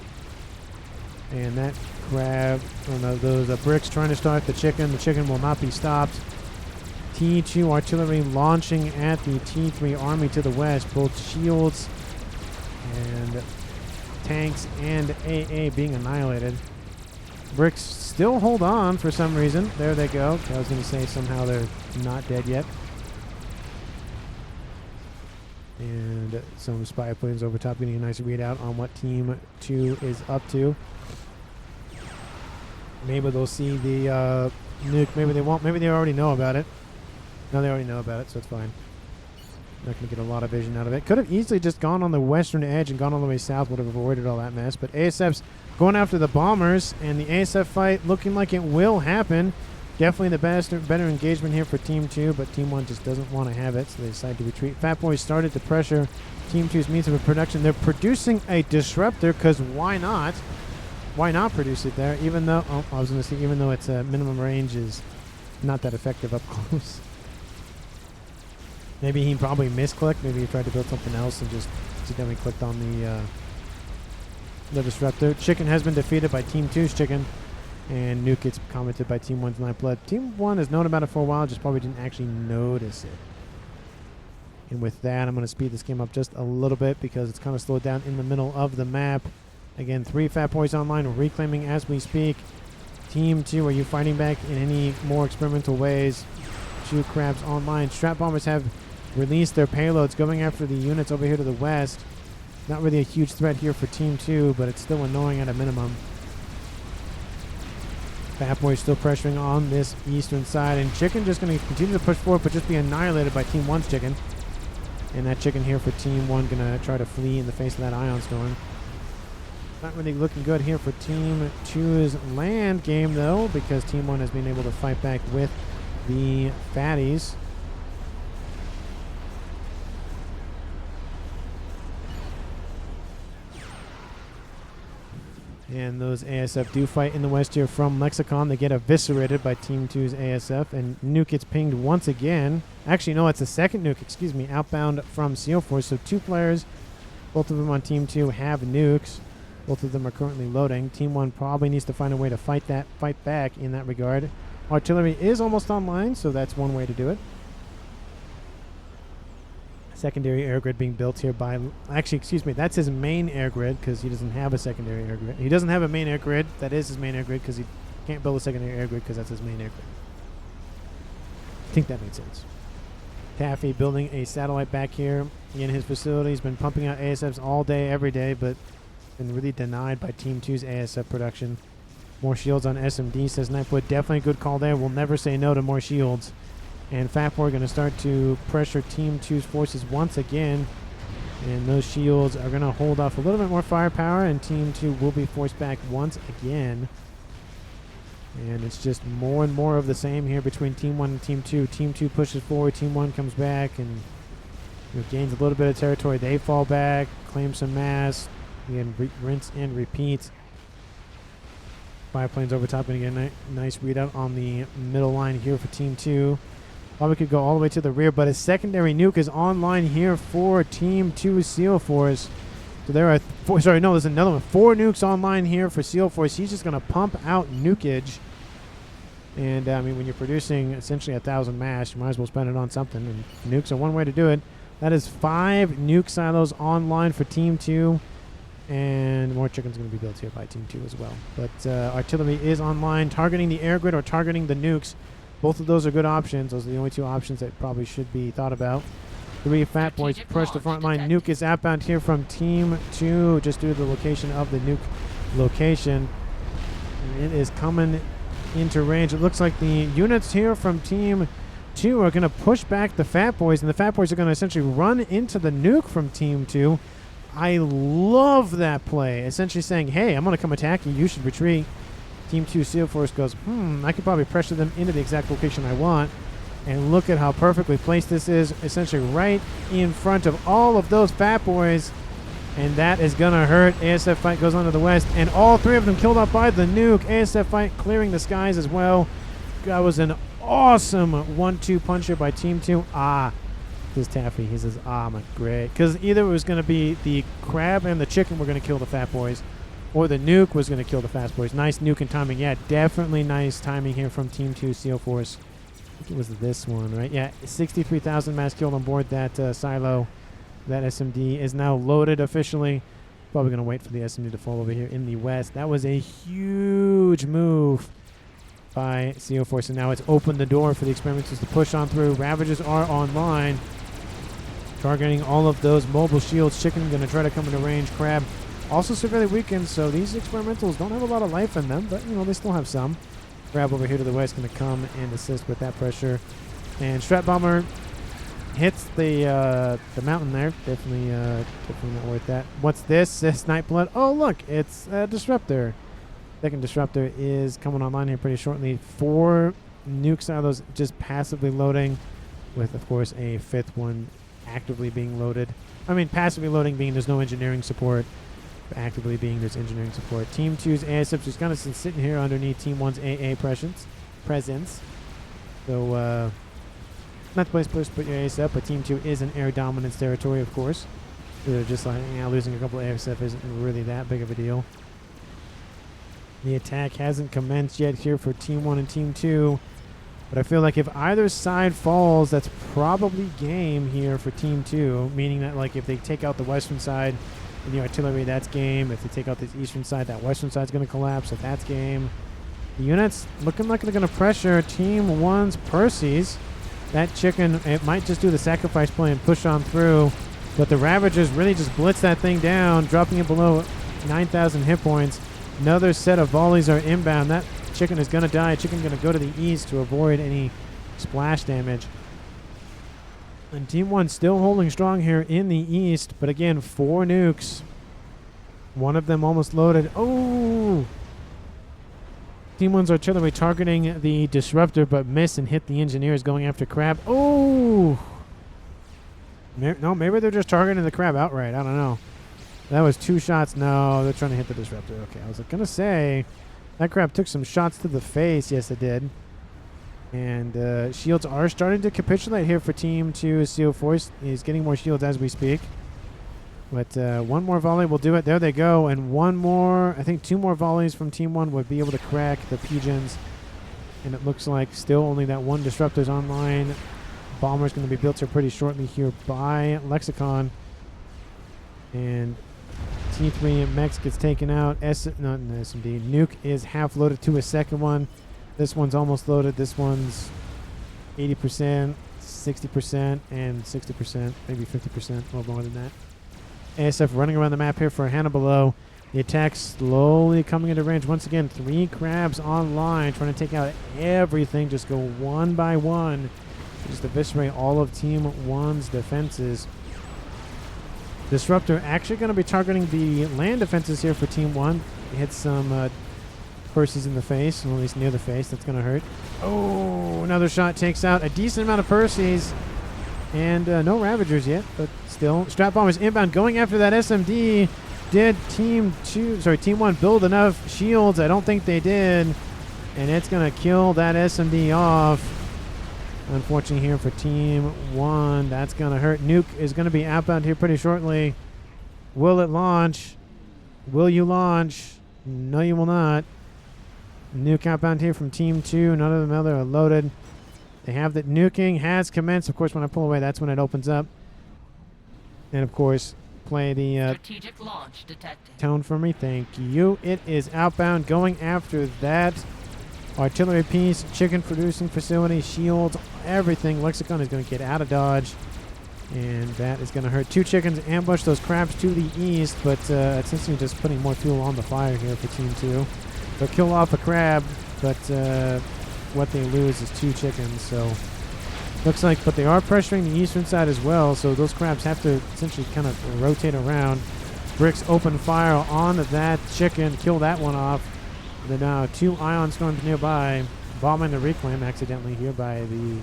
A: And that crab, those bricks trying to start the chicken will not be stopped. T2 artillery launching at the T3 army to the west. Both shields and tanks and AA being annihilated. Bricks still hold on for some reason. There they go. I was going to say somehow they're not dead yet. And some spy planes over top getting a nice readout on what Team 2 is up to. Maybe they'll see the nuke. Maybe they won't. Maybe they already know about it. No, they already know about it, so it's fine. Not going to get a lot of vision out of it. Could have easily just gone on the western edge and gone all the way south. Would have avoided all that mess. But ASF's going after the bombers, and the ASF fight looking like it will happen. Definitely the better engagement here for Team 2, but Team 1 just doesn't want to have it, so they decide to retreat. Fat Boys started to pressure Team 2's means of production. They're producing a disruptor, because why not? Why not produce it there, even though, I was going to say, even though its minimum range is not that effective up close. Maybe he probably misclicked. Maybe he tried to build something else and just accidentally clicked on the disruptor. Chicken has been defeated by Team 2's Chicken. And Nuke gets commented by Team 1's Nightblood. Team 1 has known about it for a while, just probably didn't actually notice it. And with that, I'm going to speed this game up just a little bit because it's kind of slowed down in the middle of the map. Again, 3 Fat Boys online. We're reclaiming as we speak. Team 2, are you fighting back in any more experimental ways? 2 Crabs online. Strap Bombers have released their payloads going after the units over here to the west. Not really a huge threat here for Team 2, but it's still annoying at a minimum. Fat Boy still pressuring on this eastern side, and Chicken just going to continue to push forward, but just be annihilated by Team 1's Chicken. And that Chicken here for Team 1 going to try to flee in the face of that Ion Storm. Not really looking good here for Team 2's land game, though, because Team 1 has been able to fight back with the Fatties. And those ASF do fight in the west here from Lexicon. They get eviscerated by Team 2's ASF. And Nuke gets pinged once again. Actually, no, it's the second Nuke, excuse me, outbound from Seal Force. So 2 players, both of them on Team 2, have nukes. Both of them are currently loading. Team 1 probably needs to find a way to fight back in that regard. Artillery is almost online, so that's one way to do it. Secondary air grid being built here by... Actually, excuse me, that's his main air grid because he doesn't have a secondary air grid. He doesn't have a main air grid. That is his main air grid because he can't build a secondary air grid because that's his main air grid. I think that makes sense. Taffy building a satellite back here in his facility. He's been pumping out ASFs all day, every day, but been really denied by Team 2's ASF production. More shields on SMD, says Nightwood. Definitely a good call there. We'll never say no to more shields. And Fat Boy going to start to pressure Team 2's forces once again. And those shields are going to hold off a little bit more firepower, and Team 2 will be forced back once again. And it's just more and more of the same here between Team 1 and Team 2. Team 2 pushes forward, Team 1 comes back and gains a little bit of territory. They fall back, claim some mass, again, rinse and repeat. Biplanes over top, going to get a nice readout on the middle line here for Team 2. Probably could go all the way to the rear, but a secondary nuke is online here for Team 2 Seal Force. So there are there's another one. 4 nukes online here for Seal Force. He's just going to pump out nukage. And, I mean, when you're producing essentially 1,000 mass, you might as well spend it on something. And nukes are one way to do it. That is 5 nuke silos online for Team 2. And more chicken's going to be built here by Team 2 as well. But artillery is online, targeting the air grid or targeting the nukes. Both of those are good options. Those are the only 2 options that probably should be thought about. 3 Fat Boys push the front line. Nuke is outbound here from Team 2, just due to the location of the nuke location. And it is coming into range. It looks like the units here from Team 2 are going to push back the Fat Boys, and the Fat Boys are going to essentially run into the nuke from Team 2. I love that play. Essentially saying, hey, I'm going to come attack you. You should retreat. Team 2 Seal Force goes, I could probably pressure them into the exact location I want. And look at how perfectly placed this is. Essentially right in front of all of those Fat Boys. And that is going to hurt. ASF fight goes on to the west. And all 3 of them killed off by the nuke. ASF fight clearing the skies as well. That was an awesome 1-2 puncher by Team 2. This Taffy, he says, my great. Because either it was going to be the crab and the chicken were going to kill the Fat Boys, or the nuke was going to kill the Fat Boys. Nice nuke and timing. Yeah, definitely nice timing here from Team 2 Seal Force. I think it was this one, right? Yeah, 63,000 mass killed on board that silo. That SMD is now loaded officially. Probably going to wait for the SMD to fall over here in the west. That was a huge move by CO4. So now it's opened the door for the experimenters to push on through. Ravagers are online, targeting all of those mobile shields. Chicken going to try to come into range. Crab also severely weakened, so these experimentals don't have a lot of life in them, but you know, they still have some. Crab over here to the west going to come and assist with that pressure. And Strat Bomber hits the mountain there. Definitely not worth that. What's this? This Night Blood. Oh, look, it's a Disruptor. Second Disruptor is coming online here pretty shortly. 4 nuke silos just passively loading, with, of course, a 5th one actively being loaded. I mean, passively loading being there's no engineering support. Actively being there's engineering support. Team 2's ASF just kind of sitting here underneath Team 1's AA presence. So, not the place to put your ASF, but Team 2 is in air dominance territory, of course. So they're just like, losing a couple of ASF isn't really that big of a deal. The attack hasn't commenced yet here for Team 1 and Team 2. But I feel like if either side falls, that's probably game here for Team 2. Meaning that, like, if they take out the western side and the artillery, that's game. If they take out this eastern side, that western side's going to collapse, so that's game. The units looking like they're going to pressure Team 1's Percy's. That chicken, it might just do the sacrifice play and push on through. But the Ravagers really just blitz that thing down, dropping it below 9,000 hit points. Another set of volleys are inbound. That chicken is going to die. Chicken going to go to the east to avoid any splash damage. And Team 1 still holding strong here in the east. But again, 4 nukes. One of them almost loaded. Oh! Team 1's artillery targeting the Disruptor, but miss and hit the engineers going after Crab. Oh! No, maybe they're just targeting the Crab outright. I don't know. That was 2 shots. No, they're trying to hit the Disruptor. Okay, I was going to say that Crab took some shots to the face. Yes, it did. And shields are starting to capitulate here for Team 2. CO4 is getting more shields as we speak. But one more volley will do it. There they go. And one more, I think 2 more volleys from Team 1 would be able to crack the Pigeons. And it looks like still only that 1 Disruptor's online. Bomber's going to be built here pretty shortly here by Lexicon. And T3 Mechs gets taken out. Not an SMD. Nuke is half loaded to a second one. This one's almost loaded. This one's 80%, 60%, and 60%, maybe 50%, a little more than that. ASF running around the map here for Hannah below. The attack slowly coming into range. Once again, 3 Crabs online, trying to take out everything. Just go one by one. Just eviscerate all of Team 1's defenses. Disruptor actually going to be targeting the land defenses here for Team 1. Hit some Percy's in the face, or at least near the face. That's going to hurt. Oh, another shot takes out a decent amount of Percy's. And no Ravagers yet, but still. Strat Bombers inbound going after that SMD. Did Team 1 build enough shields? I don't think they did. And it's going to kill that SMD off. Unfortunately here for Team 1, that's going to hurt. Nuke is going to be outbound here pretty shortly. Will it launch? Will you launch? No, you will not. Nuke outbound here from Team 2. None of them are loaded. They have that nuking has commenced. Of course, when I pull away, that's when it opens up. And, of course, play the
B: strategic launch detected.
A: Tone for me. Thank you. It is outbound going after that artillery piece, chicken producing facility, shields, everything. Lexicon is going to get out of dodge. And that is going to hurt. 2 chickens ambush those Crabs to the east, but it's essentially just putting more fuel on the fire here for Team 2. They'll kill off a Crab, but what they lose is 2 chickens. So looks like, but they are pressuring the eastern side as well, so those Crabs have to essentially kind of rotate around. Bricks open fire on that chicken, kill that one off. There are now 2 ion storms nearby, bombing the reclaim accidentally here by the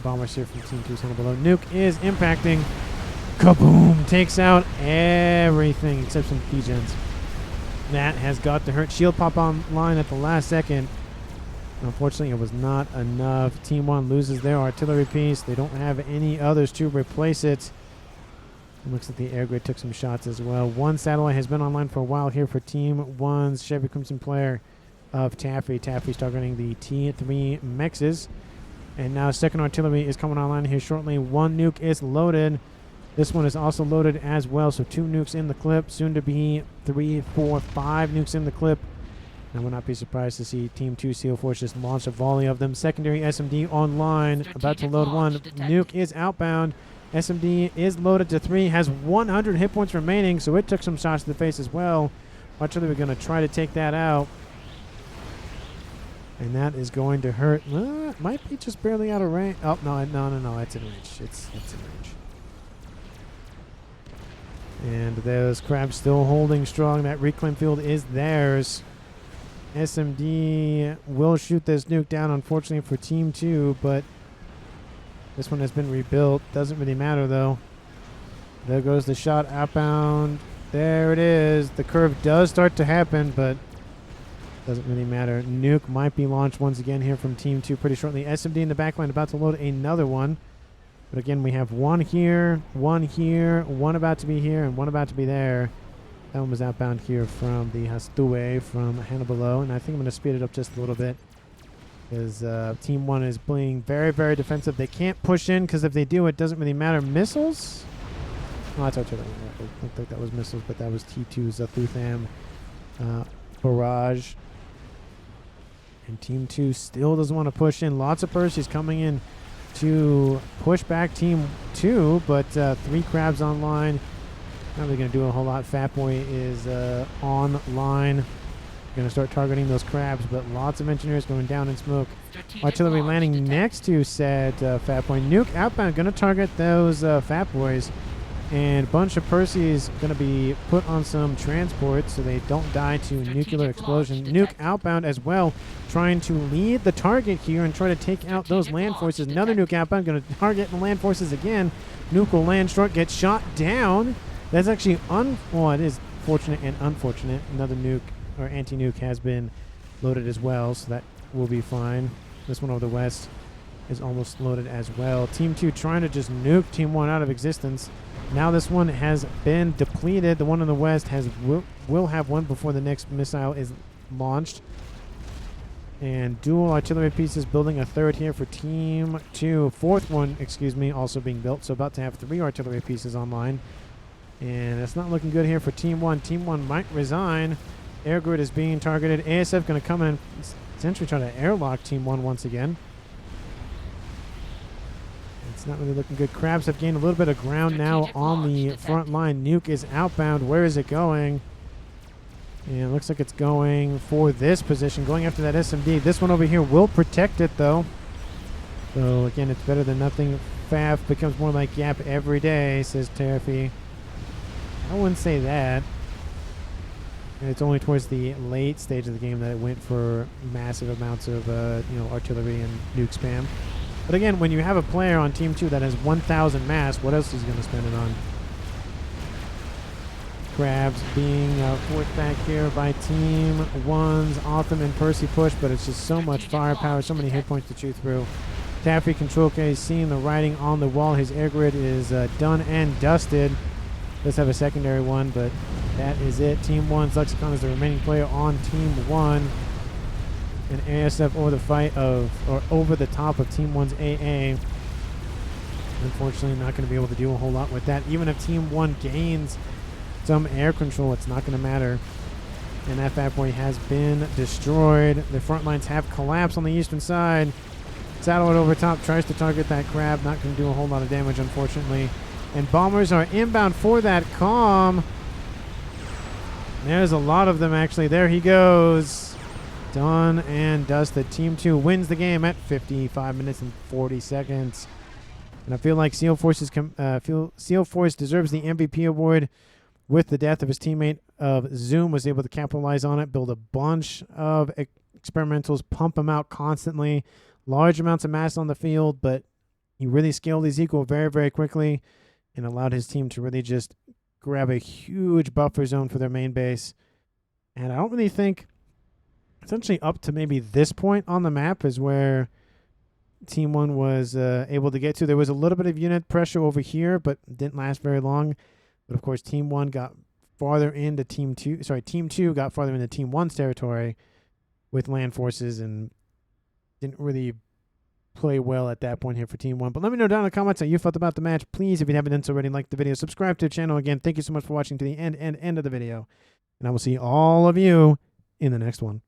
A: bombers here from Team 2 center below. Nuke is impacting. Kaboom! Takes out everything except some P-gens. That has got to hurt. Shield pop online at the last second. Unfortunately, it was not enough. Team 1 loses their artillery piece. They don't have any others to replace it. It looks like the air grid took some shots as well. 1 satellite has been online for a while here for Team 1's Chevy Crimson player of Taffy. Taffy's targeting the T3 Mexes. And now second artillery is coming online here shortly. One nuke is loaded. This one is also loaded as well. So 2 nukes in the clip. Soon to be 3, 4, 5 nukes in the clip. I would not be surprised to see Team 2 Seal Force just launch a volley of them. Secondary SMD online. About to load one. Nuke is outbound. SMD is loaded to 3. Has 100 hit points remaining. So it took some shots to the face as well. Artillery going to try to take that out. And that is going to hurt. Might be just barely out of range. Oh, no. It's in range. It's in range. And those crabs still holding strong. That reclaim field is theirs. SMD will shoot this nuke down, unfortunately, for Team 2. But this one has been rebuilt. Doesn't really matter, though. There goes the shot outbound. There it is. The curve does start to happen, but doesn't really matter. Nuke might be launched once again here from Team 2 pretty shortly. SMD in the backline about to load another one. But again, we have one here, one about to be here, and one about to be there. That one was outbound here from the Hastue from Hannibalo. And I think I'm going to speed it up just a little bit, because Team 1 is playing very, very defensive. They can't push in, because if they do, it doesn't really matter. Missiles? Oh, that's artillery. I don't think that was missiles, but that was T2's Thutham barrage. And Team 2 still doesn't want to push in. Lots of Percy's coming in to push back Team 2, but 3 crabs online. Not really going to do a whole lot. Fat Boy is online. Going to start targeting those crabs, but lots of engineers going down in smoke. Artillery landing next to said Fat Boy. Nuke outbound, going to target those Fat Boys. And a bunch of Percy's going to be put on some transport so they don't die to nuclear explosion. Nuke outbound as well, trying to lead the target here and try to take out those land forces. Another nuke outbound, going to target the land forces again. Nuke will land short, get shot down. That's actually well, it is fortunate and unfortunate. Another nuke or anti-nuke has been loaded as well, so that will be fine. This one over the west is almost loaded as well. Team 2 trying to just nuke Team 1 out of existence. Now this one has been depleted. The one in the west will have one before the next missile is launched. And dual artillery pieces building a third here for Team 2. Fourth one, excuse me, also being built. So about to have 3 artillery pieces online. And it's not looking good here for Team 1. Team 1 might resign. Air grid is being targeted. ASF going to come in, essentially try to airlock Team 1 once again. It's not really looking good. Crabs have gained a little bit of ground now on the front line. Nuke is outbound. Where is it going? And it looks like it's going for this position, going after that SMD. This one over here will protect it, though. So, again, it's better than nothing. FAF becomes more like Yap every day, says Terfi. I wouldn't say that. And it's only towards the late stage of the game that it went for massive amounts of artillery and nuke spam. But again, when you have a player on Team 2 that has 1,000 mass, what else is he going to spend it on? Crabs being forced back here by Team 1's Autumn and Percy push, but it's just so much firepower, so many hit points to chew through. Taffy Control Case seeing the writing on the wall. His air grid is done and dusted. Does have a secondary one, but that is it. Team 1's Lexicon is the remaining player on Team 1. And ASF over the top of Team 1's AA. Unfortunately, not going to be able to do a whole lot with that. Even if Team 1 gains some air control, it's not going to matter. And that Fat Boy has been destroyed. The front lines have collapsed on the eastern side. Satellite over top tries to target that crab. Not going to do a whole lot of damage, unfortunately. And bombers are inbound for that comm. There's a lot of them, actually. There he goes. Done and dusted. Team 2 wins the game at 55 minutes and 40 seconds. And I feel like Seal Force deserves the MVP award with the death of his teammate of Zoom. Was able to capitalize on it, build a bunch of experimentals, pump them out constantly. Large amounts of mass on the field, but he really scaled his equal very, very quickly and allowed his team to really just grab a huge buffer zone for their main base. And I don't really think, essentially up to maybe this point on the map is where Team 1 was able to get to. There was a little bit of unit pressure over here, but didn't last very long. But of course, Team 1 got farther into Team 2. Sorry, Team 2 got farther into Team 1's territory with land forces and didn't really play well at that point here for Team 1. But let me know down in the comments how you felt about the match. Please, if you haven't done so already, like the video, subscribe to the channel. Again, thank you so much for watching to the end of the video. And I will see all of you in the next one.